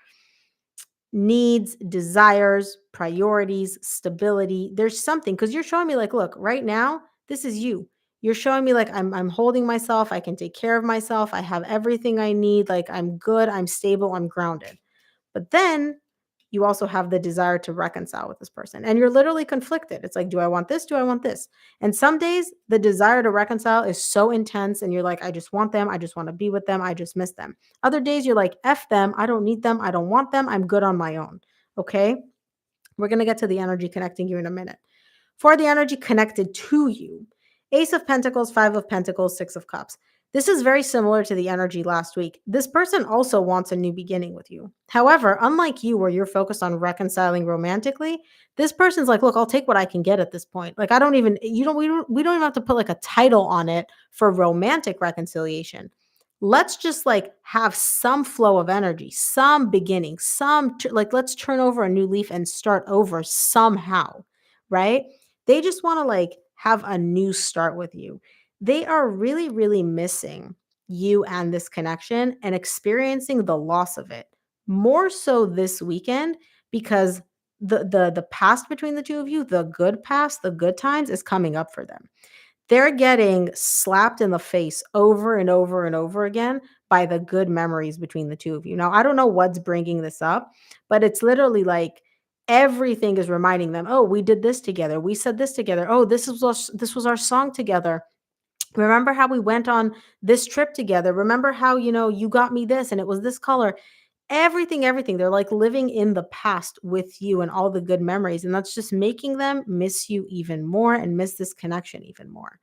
A: needs, desires, priorities, stability. There's something because you're showing me like, look, right now, this is you. You're showing me like I'm holding myself, I can take care of myself, I have everything I need, like I'm good, I'm stable, I'm grounded. But then you also have the desire to reconcile with this person. And you're literally conflicted. It's like, do I want this? Do I want this? And some days the desire to reconcile is so intense and you're like, I just want them. I just want to be with them. I just miss them. Other days you're like, F them. I don't need them. I don't want them. I'm good on my own. Okay. We're going to get to the energy connecting you in a minute. For the energy connected to you, Ace of Pentacles, Five of Pentacles, Six of Cups. This is very similar to the energy last week. This person also wants a new beginning with you. However, unlike you, where you're focused on reconciling romantically, this person's like, look, I'll take what I can get at this point. Like, I don't even, we don't even have to put like a title on it for romantic reconciliation. Let's just like have some flow of energy, some beginning, like, let's turn over a new leaf and start over somehow, right? They just want to like have a new start with you. They are really, really missing you and this connection and experiencing the loss of it more so this weekend because the past between the two of you, the good past, the good times is coming up for them. They're getting slapped in the face over and over and over again by the good memories between the two of you. Now, I don't know what's bringing this up, but it's literally like everything is reminding them, "Oh, we did this together. We said this together. Oh, this was our song together. Remember how we went on this trip together? Remember how, you got me this and it was this color?" Everything. They're like living in the past with you and all the good memories, and that's just making them miss you even more and miss this connection even more.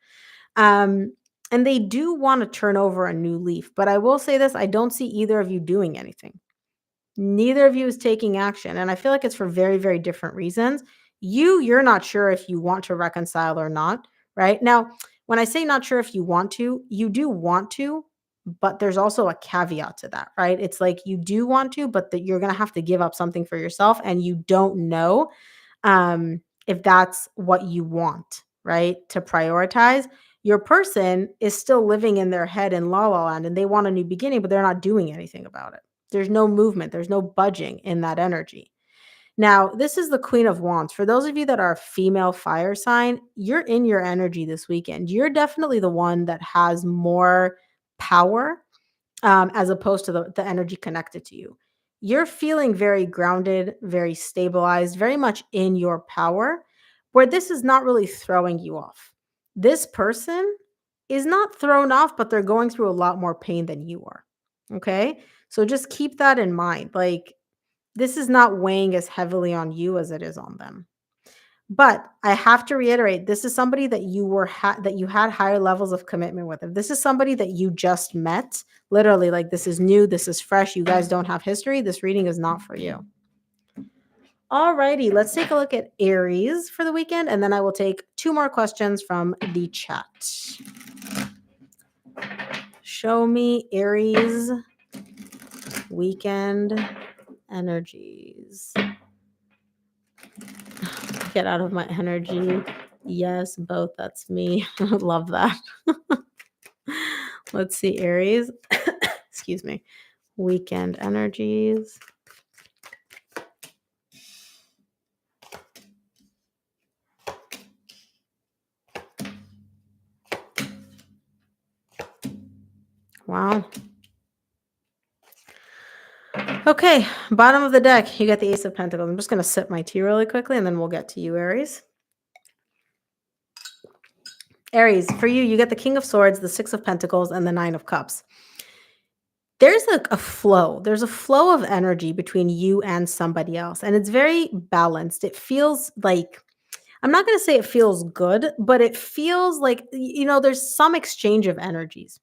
A: Um, and they do want to turn over a new leaf. But I will say this, I don't see either of you doing anything. Neither of you is taking action. And I feel like it's for very, very different reasons. You're not sure if you want to reconcile or not, right? Now, when I say not sure if you want to, you do want to, but there's also a caveat to that, right? It's like you do want to, but that you're going to have to give up something for yourself and you don't know if that's what you want, right? To prioritize. Your person is still living in their head in la la land and they want a new beginning, but they're not doing anything about it. There's no movement, there's no budging in that energy. Now, this is the Queen of Wands. For those of you that are a female fire sign, you're in your energy this weekend. You're definitely the one that has more power as opposed to the energy connected to you. You're feeling very grounded, very stabilized, very much in your power, where this is not really throwing you off. This person is not thrown off, but they're going through a lot more pain than you are. Okay. So just keep that in mind. Like, this is not weighing as heavily on you as it is on them. But I have to reiterate, this is somebody that that you had higher levels of commitment with. If this is somebody that you just met, literally, like, this is new, this is fresh, you guys don't have history, this reading is not for you. Alrighty, let's take a look at Aries for the weekend, and then I will take two more questions from the chat. Show me Aries weekend energies. Get out of my energy. Yes, both. That's me. Love that. Let's see, Aries. Excuse me. Weekend energies. Wow. Okay, bottom of the deck, you got the Ace of Pentacles. I'm just going to sip my tea really quickly, and then we'll get to you, Aries. Aries, for you, you get the King of Swords, the Six of Pentacles, and the Nine of Cups. There's a flow. There's a flow of energy between you and somebody else, and it's very balanced. It feels like, I'm not going to say it feels good, but it feels like, there's some exchange of energies.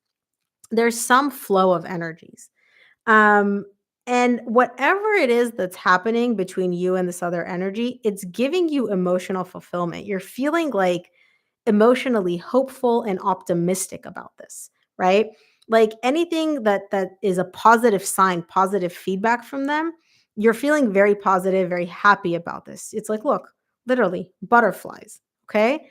A: There's some flow of energies. Um, And whatever it is that's happening between you and this other energy, it's giving you emotional fulfillment. You're feeling like emotionally hopeful and optimistic about this, right? Like anything that is a positive sign, positive feedback from them, you're feeling very positive, very happy about this. It's like, look, literally butterflies, okay?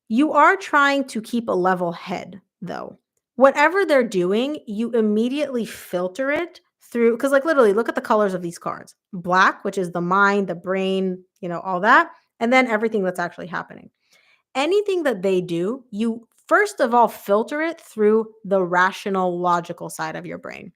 A: You are trying to keep a level head, though. Whatever they're doing, you immediately filter it through, because, like, literally, look at the colors of these cards: black, which is the mind, the brain, all that, and then everything that's actually happening. Anything that they do, you first of all filter it through the rational, logical side of your brain.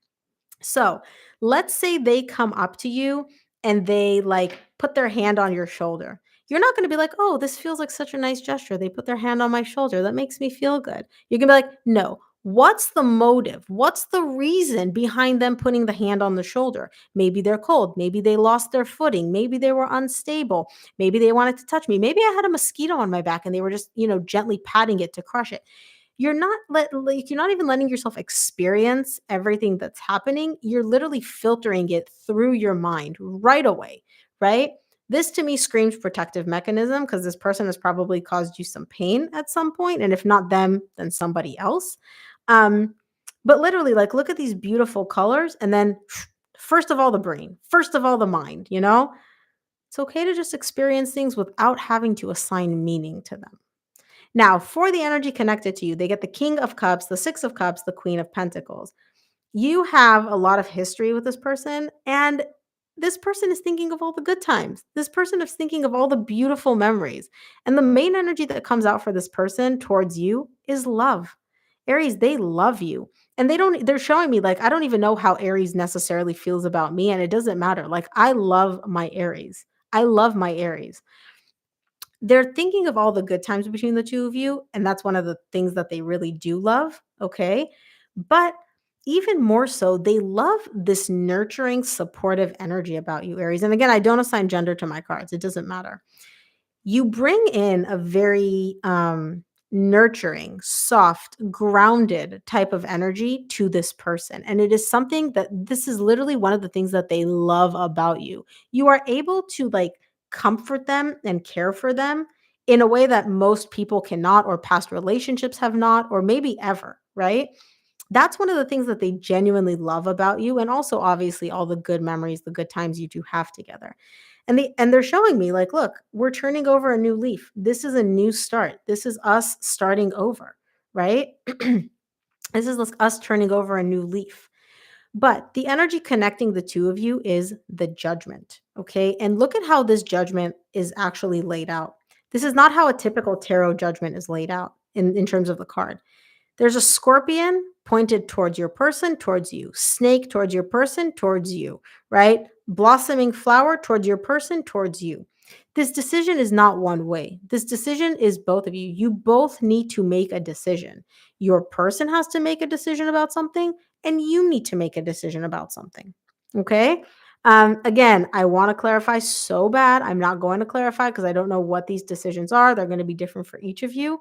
A: So let's say they come up to you and they like put their hand on your shoulder. You're not going to be like, oh, this feels like such a nice gesture. They put their hand on my shoulder. That makes me feel good. You're going to be like, no. What's the motive? What's the reason behind them putting the hand on the shoulder? Maybe they're cold. Maybe they lost their footing. Maybe they were unstable. Maybe they wanted to touch me. Maybe I had a mosquito on my back and they were just, gently patting it to crush it. You're not even letting yourself experience everything that's happening. You're literally filtering it through your mind right away, right? This to me screams protective mechanism because this person has probably caused you some pain at some point, and if not them, then somebody else. Um, but literally, like, look at these beautiful colors, and then first of all, the brain, first of all, the mind. It's okay to just experience things without having to assign meaning to them. Now, for the energy connected to you, they get the King of Cups, the Six of Cups, the Queen of Pentacles. You have a lot of history with this person, and this person is thinking of all the good times. This person is thinking of all the beautiful memories. And the main energy that comes out for this person towards you is love. Aries, they love you. And they're showing me, like, I don't even know how Aries necessarily feels about me, and it doesn't matter. Like, I love my Aries. I love my Aries. They're thinking of all the good times between the 2 of you, and that's one of the things that they really do love, okay? But even more so, they love this nurturing, supportive energy about you, Aries. And again, I don't assign gender to my cards. It doesn't matter. You bring in a very, nurturing, soft, grounded type of energy to this person, and it is something that this is literally one of the things that they love about you. You are able to, like, comfort them and care for them in a way that most people cannot, or past relationships have not, or maybe ever, right? That's one of the things that they genuinely love about you, and also obviously all the good memories, the good times you 2 have together. And they're showing me, like, look, we're turning over a new leaf. This is a new start. This is us starting over, right? This is us turning over a new leaf. But the energy connecting the 2 of you is the Judgment, okay? And look at how this Judgment is actually laid out. This is not how a typical tarot judgment is laid out in terms of the card. There's a scorpion pointed towards your person, towards you. Snake towards your person, towards you, right? Blossoming flower towards your person, towards you. This decision is not one way. This decision is both of you. You both need to make a decision. Your person has to make a decision about something, and you need to make a decision about something. Okay? Again, I want to clarify so bad. I'm not going to clarify because I don't know what these decisions are. They're going to be different for each of you.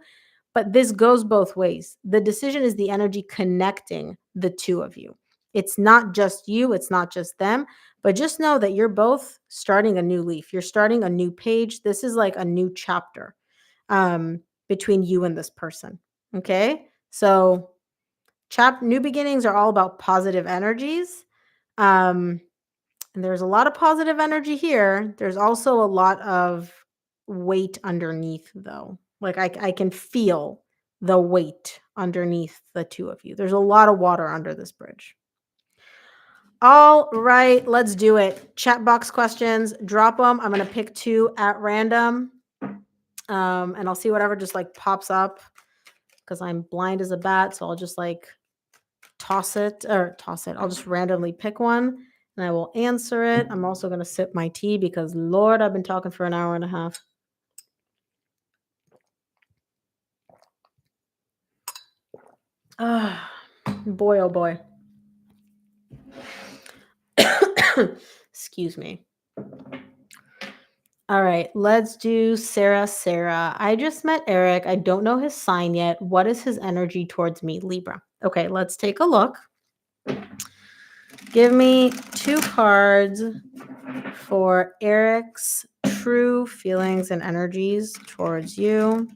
A: But this goes both ways. The decision is the energy connecting the 2 of you. It's not just you, it's not just them, but just know that you're both starting a new leaf. You're starting a new page. This is like a new chapter between you and this person. Okay? So, new beginnings are all about positive energies. Um and there's a lot of positive energy here. There's also a lot of weight underneath, though. Like, I can feel the weight underneath the 2 of you. There's a lot of water under this bridge. All right, let's do it. Chat box questions, drop them. I'm going to pick 2 at random. And I'll see whatever just like pops up because I'm blind as a bat. So I'll just like toss it. I'll just randomly pick one and I will answer it. I'm also going to sip my tea because, Lord, I've been talking for an hour and a half. Ah, boy, oh boy. Excuse me. All right, let's do Sarah. I just met Eric. I don't know his sign yet. What is his energy towards me? Libra. Okay, let's take a look. Give me 2 cards for Eric's true feelings and energies towards you.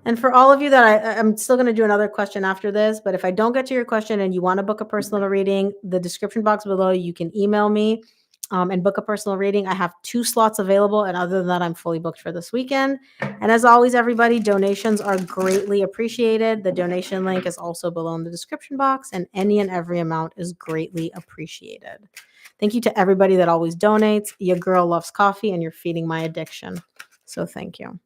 A: And for all of you that I'm still going to do another question after this, but if I don't get to your question and you want to book a personal reading, the description box below, you can email me and book a personal reading. I have 2 slots available, and other than that, I'm fully booked for this weekend. And as always, everybody, donations are greatly appreciated. The donation link is also below in the description box, and any and every amount is greatly appreciated. Thank you to everybody that always donates. Your girl loves coffee, and you're feeding my addiction. So thank you.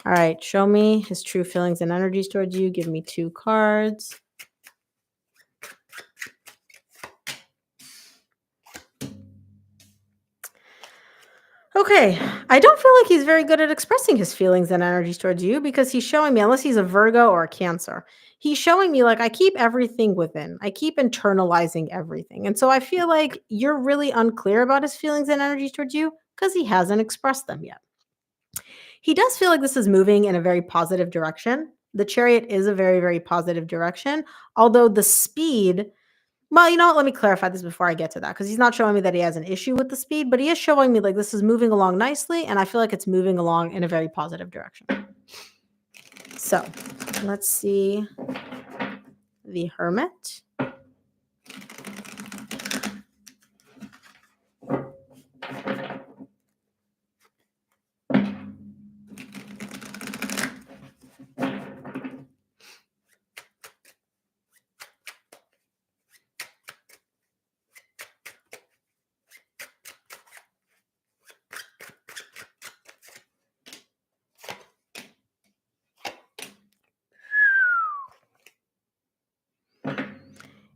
A: All right, show me his true feelings and energies towards you. Give me 2 cards. Okay, I don't feel like he's very good at expressing his feelings and energies towards you because he's showing me, unless he's a Virgo or a Cancer, he's showing me like I keep everything within. I keep internalizing everything. And so I feel like you're really unclear about his feelings and energies towards you because he hasn't expressed them yet. He does feel like this is moving in a very positive direction. The Chariot is a very, very positive direction, although the speed, well, you know what? Let me clarify this before I get to that because he's not showing me that he has an issue with the speed, but he is showing me like this is moving along nicely, and I feel like it's moving along in a very positive direction. So let's see the Hermit.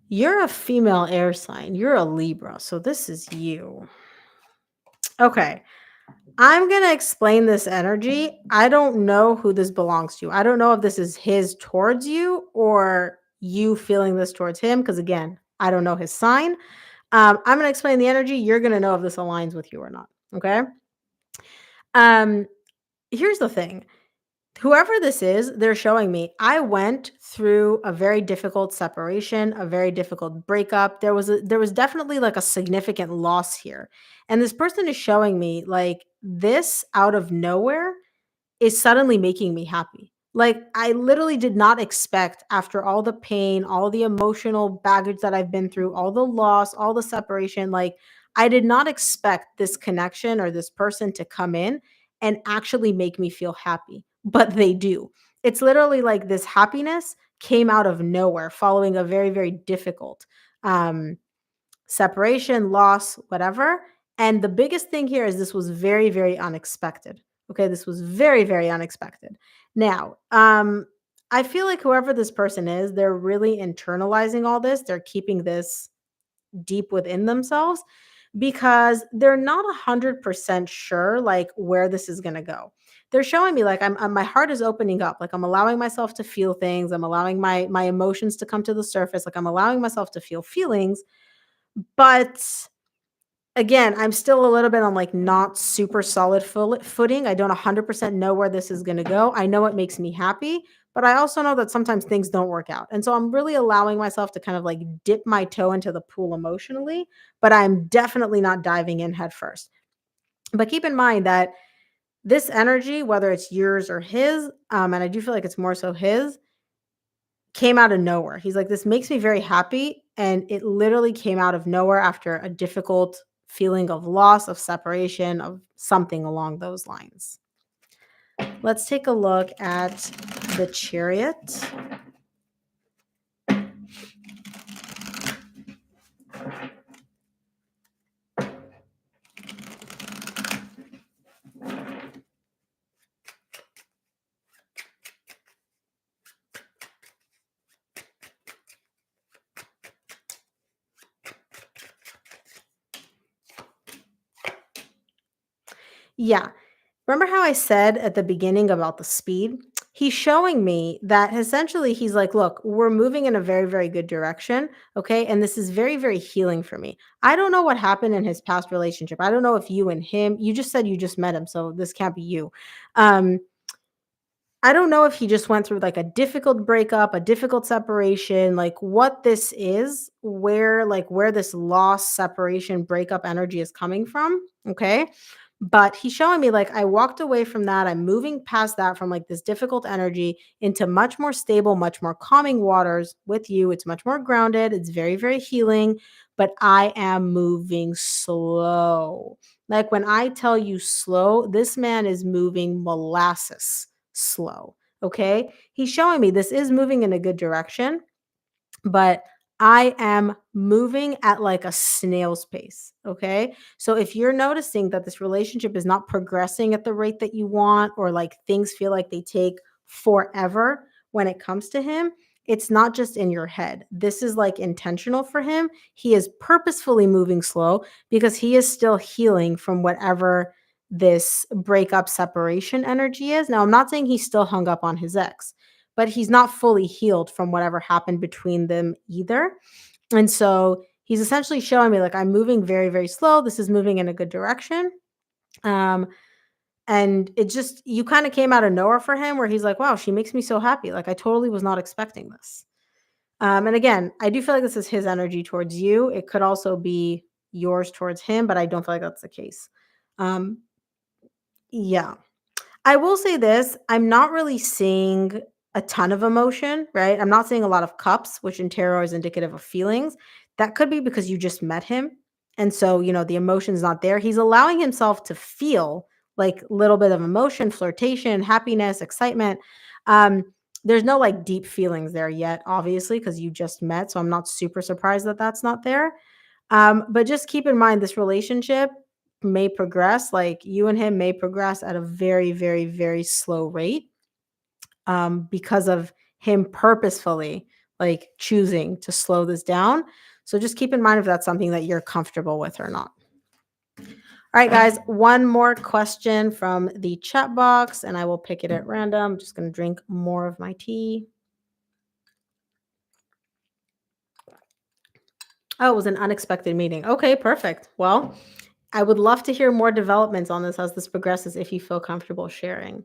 A: You're a female air sign. You're a Libra. So this is you. Okay. I'm going to explain this energy. I don't know who this belongs to. I don't know if this is his towards you or you feeling this towards him. Because again, I don't know his sign. I'm going to explain the energy. You're going to know if this aligns with you or not. Okay. Um, Here's the thing. Whoever this is, they're showing me I went through a very difficult separation, a very difficult breakup. There was definitely like a significant loss here. And this person is showing me like this out of nowhere is suddenly making me happy. Like I literally did not expect after all the pain, all the emotional baggage that I've been through, all the loss, all the separation, like I did not expect this connection or this person to come in and actually make me feel happy, but they do. It's literally like this happiness came out of nowhere following a very, very difficult um separation, loss, whatever. And the biggest thing here is this was very, very unexpected. Okay, this was very, very unexpected. Now, I feel like whoever this person is, they're really internalizing all this. They're keeping this deep within themselves because they're not 100% sure like where this is going to go. They're showing me like my heart is opening up, like I'm allowing myself to feel things, I'm allowing my emotions to come to the surface, like I'm allowing myself to feel feelings, but again, I'm still a little bit on like not super solid footing. I don't 100% know where this is going to go. I know it makes me happy, but I also know that sometimes things don't work out. And so I'm really allowing myself to kind of like dip my toe into the pool emotionally, but I'm definitely not diving in head first. But keep in mind that this energy, whether it's yours or his, and I do feel like it's more so his, came out of nowhere. He's like, "This makes me very happy," and it literally came out of nowhere after a difficult feeling of loss, of separation, of something along those lines. Let's take a look at the Chariot. Yeah. Remember how I said at the beginning about the speed? He's showing me that essentially he's like, look, we're moving in a very, very good direction. Okay. And this is very, very healing for me. I don't know what happened in his past relationship. I don't know if you and him, you just said you just met him. So this can't be you. Um, I don't know if he just went through like a difficult breakup, a difficult separation, like what this is, where this loss, separation, breakup energy is coming from. Okay. But he's showing me like I walked away from that. I'm moving past that from like this difficult energy into much more stable, much more calming waters with you. It's much more grounded. It's very, very healing, but I am moving slow. Like when I tell you slow, this man is moving molasses slow. Okay. He's showing me this is moving in a good direction, but I am moving at like a snail's pace. Okay. So if you're noticing that this relationship is not progressing at the rate that you want, or like things feel like they take forever when it comes to him, it's not just in your head. This is like intentional for him. He is purposefully moving slow because he is still healing from whatever this breakup separation energy is. Now, I'm not saying he's still hung up on his ex, but he's not fully healed from whatever happened between them either. And so he's essentially showing me like I'm moving very, very slow. This is moving in a good direction. Um, and it just you kind of came out of nowhere for him where he's like, wow, she makes me so happy. Like I totally was not expecting this. And again, I do feel like this is his energy towards you. It could also be yours towards him, but I don't feel like that's the case. Um, yeah. I will say this, I'm not really seeing a ton of emotion, right? I'm not seeing a lot of cups, which in tarot is indicative of feelings. That could be because you just met him. And so, the emotion's not there. He's allowing himself to feel like a little bit of emotion, flirtation, happiness, excitement. Um, there's no like deep feelings there yet, obviously, because you just met. So I'm not super surprised that that's not there. But just keep in mind this relationship may progress, like you and him may progress at a very, very, very slow rate because of him purposefully like choosing to slow this down. So just keep in mind if that's something that you're comfortable with or not. All right, guys, one more question from the chat box, and I will pick it at random. I'm just going to drink more of my tea. Oh, it was an unexpected meeting. Okay, perfect. Well, I would love to hear more developments on this as this progresses if you feel comfortable sharing.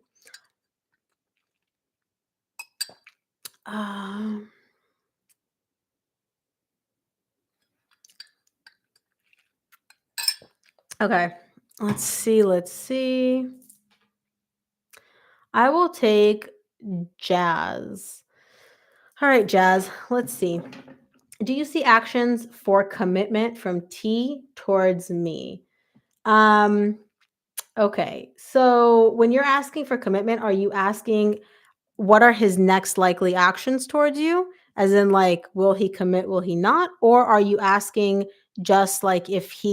A: Um, okay, let's see. Let's see. I will take Jazz. All right, Jazz, let's see. Do you see actions for commitment from T towards me? Um, okay. So when you're asking for commitment, are you asking what are his next likely actions towards you? As in, like, will he commit, will he not? Or are you asking just like if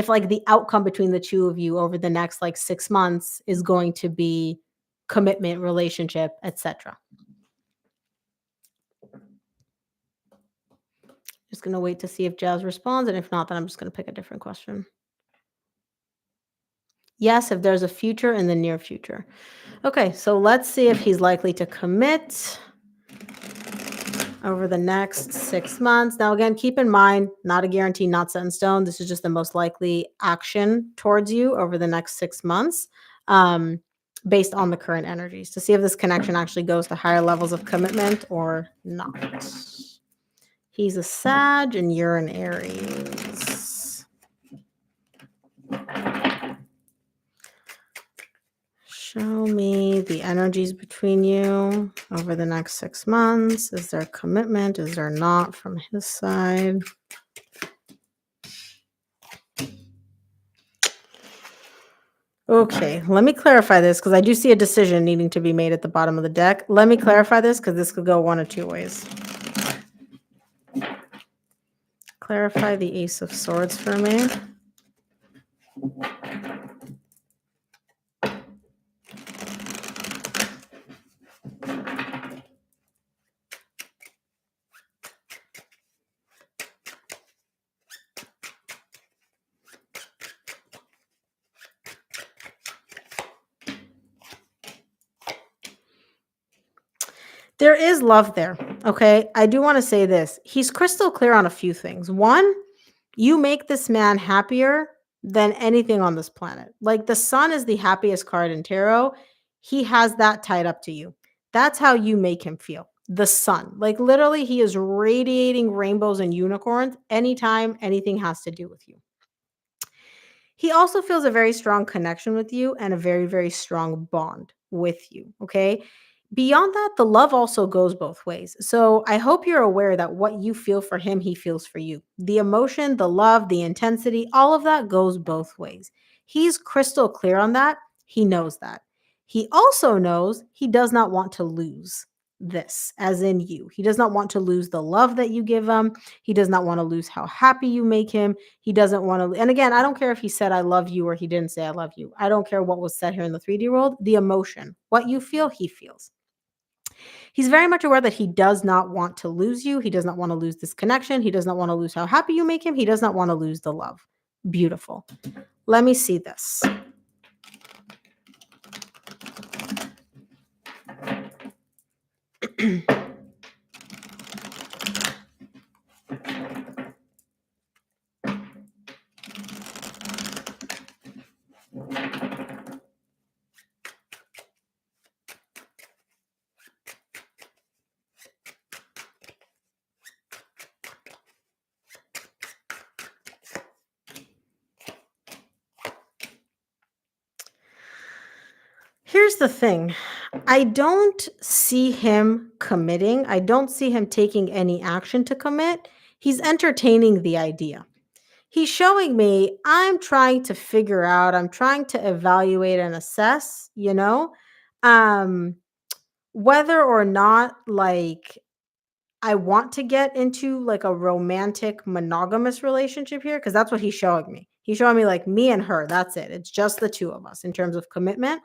A: like the outcome between the two of you over the next like 6 months is going to be commitment, relationship, etc. Just gonna wait to see if Jazz responds, and if not, then I'm just gonna pick a different question. Yes, if there's a future in the near future. Okay, so let's see if he's likely to commit over the next 6 months. Now, again, keep in mind, not a guarantee, not set in stone. This is just the most likely action towards you over the next 6 months, based on the current energies to see if this connection actually goes to higher levels of commitment or not. He's a Sag and you're an Aries. Show me the energies between you over the next 6 months. Is there commitment? Is there not from his side? Okay, let me clarify this because I do see a decision needing to be made at the bottom of the deck. Let me clarify this because this could go one of two ways. Clarify the Ace of Swords for me. There is love there, okay? I do wanna say this. He's crystal clear on a few things. One, you make this man happier than anything on this planet. Like, the sun is the happiest card in tarot. He has that tied up to you. That's how you make him feel. The sun. Like literally, he is radiating rainbows and unicorns anytime anything has to do with you. He also feels a very strong connection with you and a very, very strong bond with you. Okay. Beyond that, the love also goes both ways. So I hope you're aware that what you feel for him, he feels for you. The emotion, the love, the intensity, all of that goes both ways. He's crystal clear on that. He knows that. He also knows he does not want to lose this, as in you. He does not want to lose the love that you give him. He does not want to lose how happy you make him. He doesn't want to, and again, I don't care if he said I love you or he didn't say I love you. I don't care what was said here in the 3D world. The emotion, what you feel, he feels. He's very much aware that he does not want to lose you. He does not want to lose this connection. He does not want to lose how happy you make him. He does not want to lose the love. Beautiful. Let me see this. Here's the thing. I don't see him committing. I don't see him taking any action to commit. He's entertaining the idea. He's showing me I'm trying to figure out, I'm trying to evaluate and assess, um, whether or not like I want to get into like a romantic monogamous relationship here because that's what he's showing me. He's showing me like me and her. That's it. It's just the two of us in terms of commitment.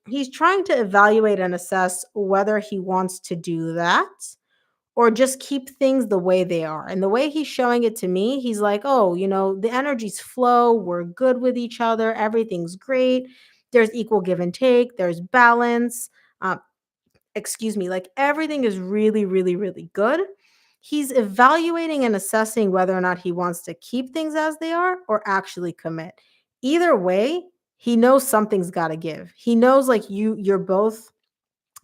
A: He's trying to evaluate and assess whether he wants to do that or just keep things the way they are. And the way he's showing it to me, he's like, oh, the energies flow. We're good with each other. Everything's great. There's equal give and take. There's balance. Uh, excuse me. Like everything is really, really, really good. He's evaluating and assessing whether or not he wants to keep things as they are or actually commit. Either way, he knows something's got to give. He knows like you're both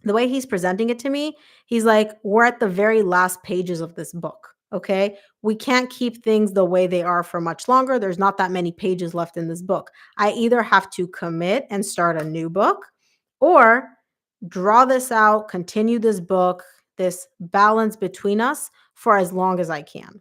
A: the way he's presenting it to me, he's like, we're at the very last pages of this book. Okay. We can't keep things the way they are for much longer. There's not that many pages left in this book. I either have to commit and start a new book or draw this out, continue this book, this balance between us for as long as I can.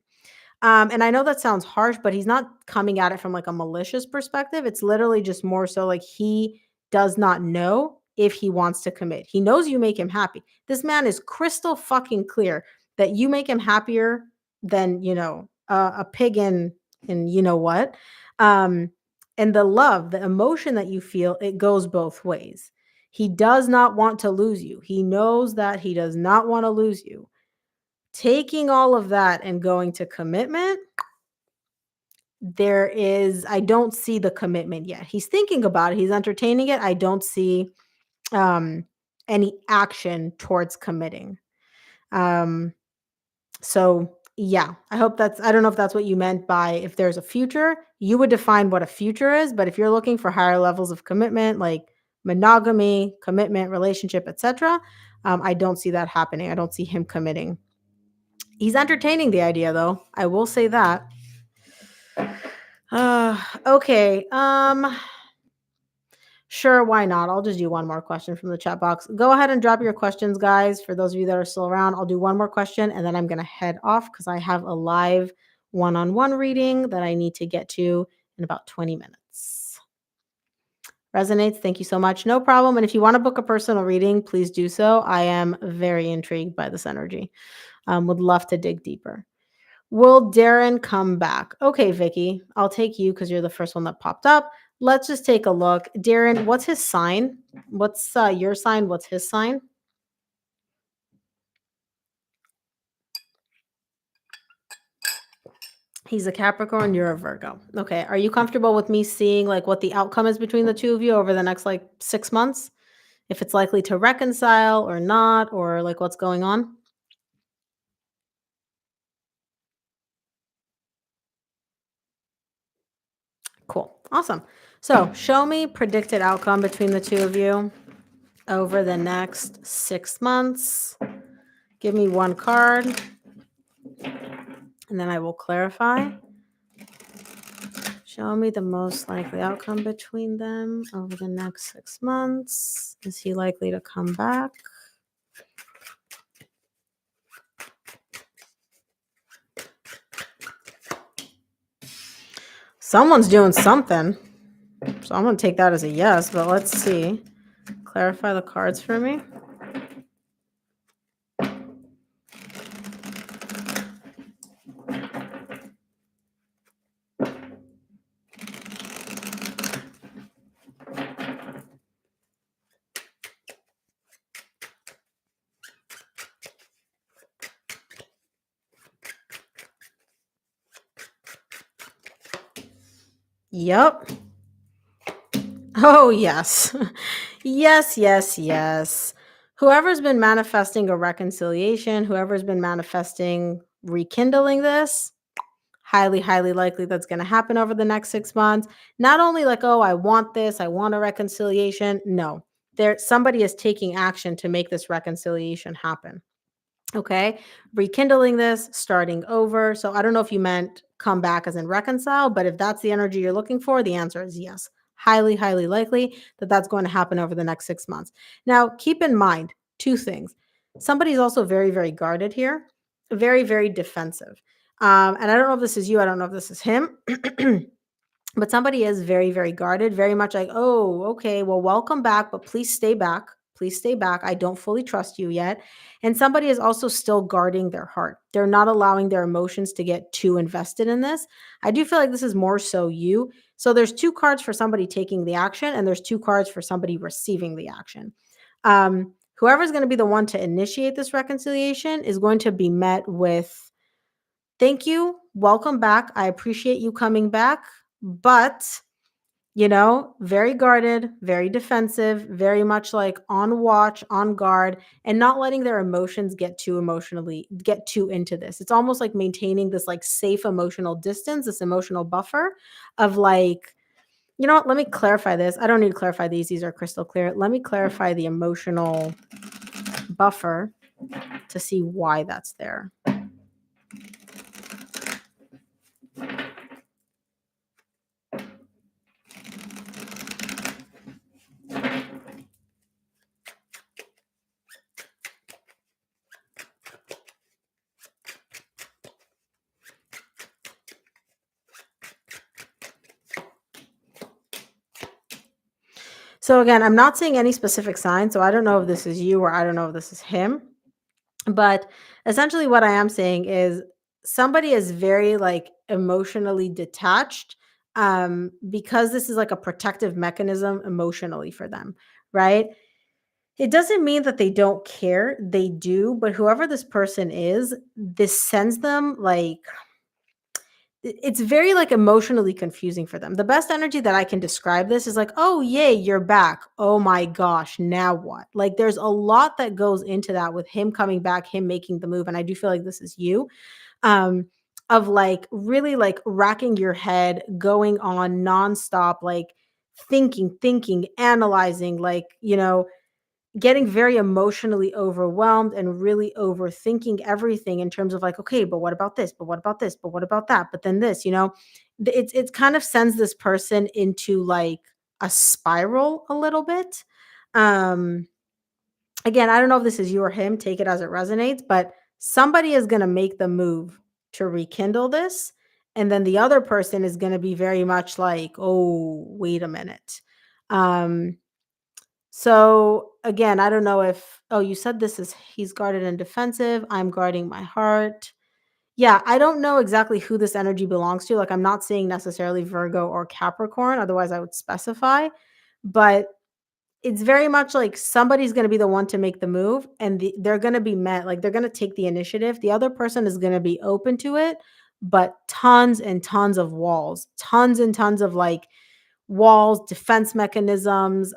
A: And I know that sounds harsh, but he's not coming at it from like a malicious perspective. It's literally just more so like he does not know if he wants to commit. He knows you make him happy. This man is crystal fucking clear that you make him happier than, a pig in you know what. Um, and the love, the emotion that you feel, it goes both ways. He does not want to lose you. He knows that he does not want to lose you. Taking all of that and going to commitment, I don't see the commitment yet. He's thinking about it, he's entertaining it. I don't see um any action towards committing. Um so yeah, I don't know if that's what you meant by if there's a future, you would define what a future is, but if you're looking for higher levels of commitment like monogamy, commitment, relationship, etc., I don't see that happening. I don't see him committing. He's entertaining the idea though. I will say that. Okay. Sure, why not? I'll just do one more question from the chat box. Go ahead and drop your questions, guys. For those of you that are still around, I'll do one more question and then I'm going to head off because I have a live one-on-one reading that I need to get to in about 20 minutes. Resonates? Thank you so much. No problem. And if you want to book a personal reading, please do so. I am very intrigued by this energy. Would love to dig deeper. Will Darren come back? Okay, Vicky, I'll take you because you're the first one that popped up. Let's just take a look. Darren, what's his sign? What's your sign? What's his sign? He's a Capricorn, you're a Virgo. Okay, are you comfortable with me seeing like what the outcome is between the two of you over the next like 6 months? If it's likely to reconcile or not, or like what's going on? Cool. Awesome. So, show me predicted outcome between the two of you over the next 6 months. Give me one card, and then I will clarify. Show me the most likely outcome between them over the next 6 months. Is he likely to come back? Someone's doing something. So I'm going to take that as a yes, but let's see. Clarify the cards for me. Yep. Oh, yes. Yes, yes, yes. Whoever's been manifesting a reconciliation, whoever's been manifesting rekindling this, highly, highly likely that's going to happen over the next 6 months. Not only like, oh, I want this, I want a reconciliation. No, somebody is taking action to make this reconciliation happen. Okay. Rekindling this, starting over. So I don't know if you meant come back as in reconcile, but if that's the energy you're looking for, the answer is yes. Highly, highly likely that that's going to happen over the next 6 months. Now, keep in mind two things. Somebody's also very, very guarded here, very, very defensive. And I don't know if this is you, I don't know if this is him. But somebody is very, very guarded, very much like, oh, okay, well, welcome back, but please stay back. Please stay back. I don't fully trust you yet. And somebody is also still guarding their heart. They're not allowing their emotions to get too invested in this. I do feel like this is more so you. So there's two cards for somebody taking the action, and there's two cards for somebody receiving the action. Whoever's going to be the one to initiate this reconciliation is going to be met with, thank you, welcome back. I appreciate you coming back, but very guarded, very defensive, very much like on watch, on guard, and not letting their emotions get too into this. It's almost like maintaining this like safe emotional distance, this emotional buffer of like, you know what, let me clarify this. I don't need to clarify these. These are crystal clear. Let me clarify the emotional buffer to see why that's there. So again, I'm not seeing any specific sign, so I don't know if this is you or I don't know if this is him. But essentially what I am saying is somebody is very like emotionally detached because this is like a protective mechanism emotionally for them, right? It doesn't mean that they don't care. They do, but whoever this person is, this sends them like it's very like emotionally confusing for them. The best energy that I can describe this is like, "Oh, yay, you're back. Oh my gosh, now what?" Like there's a lot that goes into that with him coming back, him making the move, and I do feel like this is you. Um of like really like racking your head, going on nonstop like thinking, analyzing like, getting very emotionally overwhelmed and really overthinking everything in terms of like, okay, but what about this? But what about this? But what about that? But then this, it's kind of sends this person into like a spiral a little bit. Um, Again, I don't know if this is you or him, take it as it resonates, but somebody is going to make the move to rekindle this. And then the other person is going to be very much like, oh, wait a minute. Um, so again, I don't know if you said this is he's guarded and defensive, I'm guarding my heart. Yeah, I don't know exactly who this energy belongs to. Like I'm not saying necessarily Virgo or Capricorn, otherwise I would specify, but it's very much like somebody's going to be the one to make the move and they're going to be met like they're going to take the initiative. The other person is going to be open to it, but tons and tons of walls, tons and tons of like walls, defense mechanisms,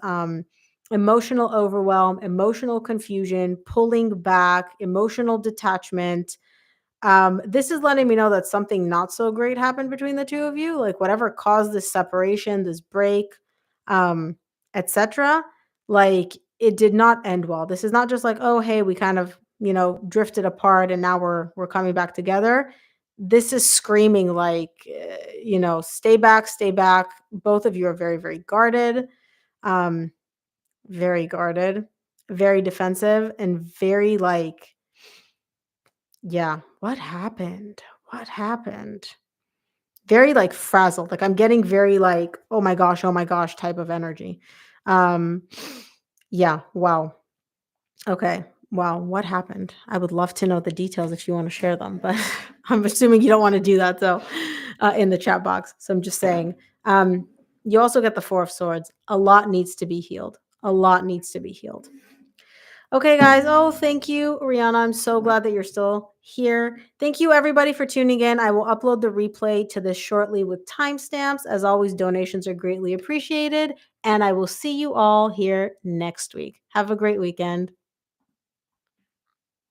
A: emotional overwhelm, emotional confusion, pulling back, emotional detachment, This is letting me know that something not so great happened between the two of you, like whatever caused this separation, this break, um, etc. Like it did not end well. This is not just like, oh, hey, we kind of, drifted apart and now we're coming back together. This is screaming like, stay back, stay back. Both of you are very, um, very guarded, very defensive, and very like, yeah, what happened? What happened? Very, like, frazzled, like, I'm getting very, like, oh my gosh," type of energy. Um, yeah, wow. Okay. Wow, what happened? I would love to know the details if you wanna share them, but I'm assuming you don't wanna do that, so, in the chat box, so I'm just saying. Um, you also get the 4 of Swords. A lot needs to be healed. A lot needs to be healed. Okay, guys. Oh, thank you, Rihanna. I'm so glad that you're still here. Thank you, everybody, for tuning in. I will upload the replay to this shortly with timestamps. As always, donations are greatly appreciated. And I will see you all here next week. Have a great weekend.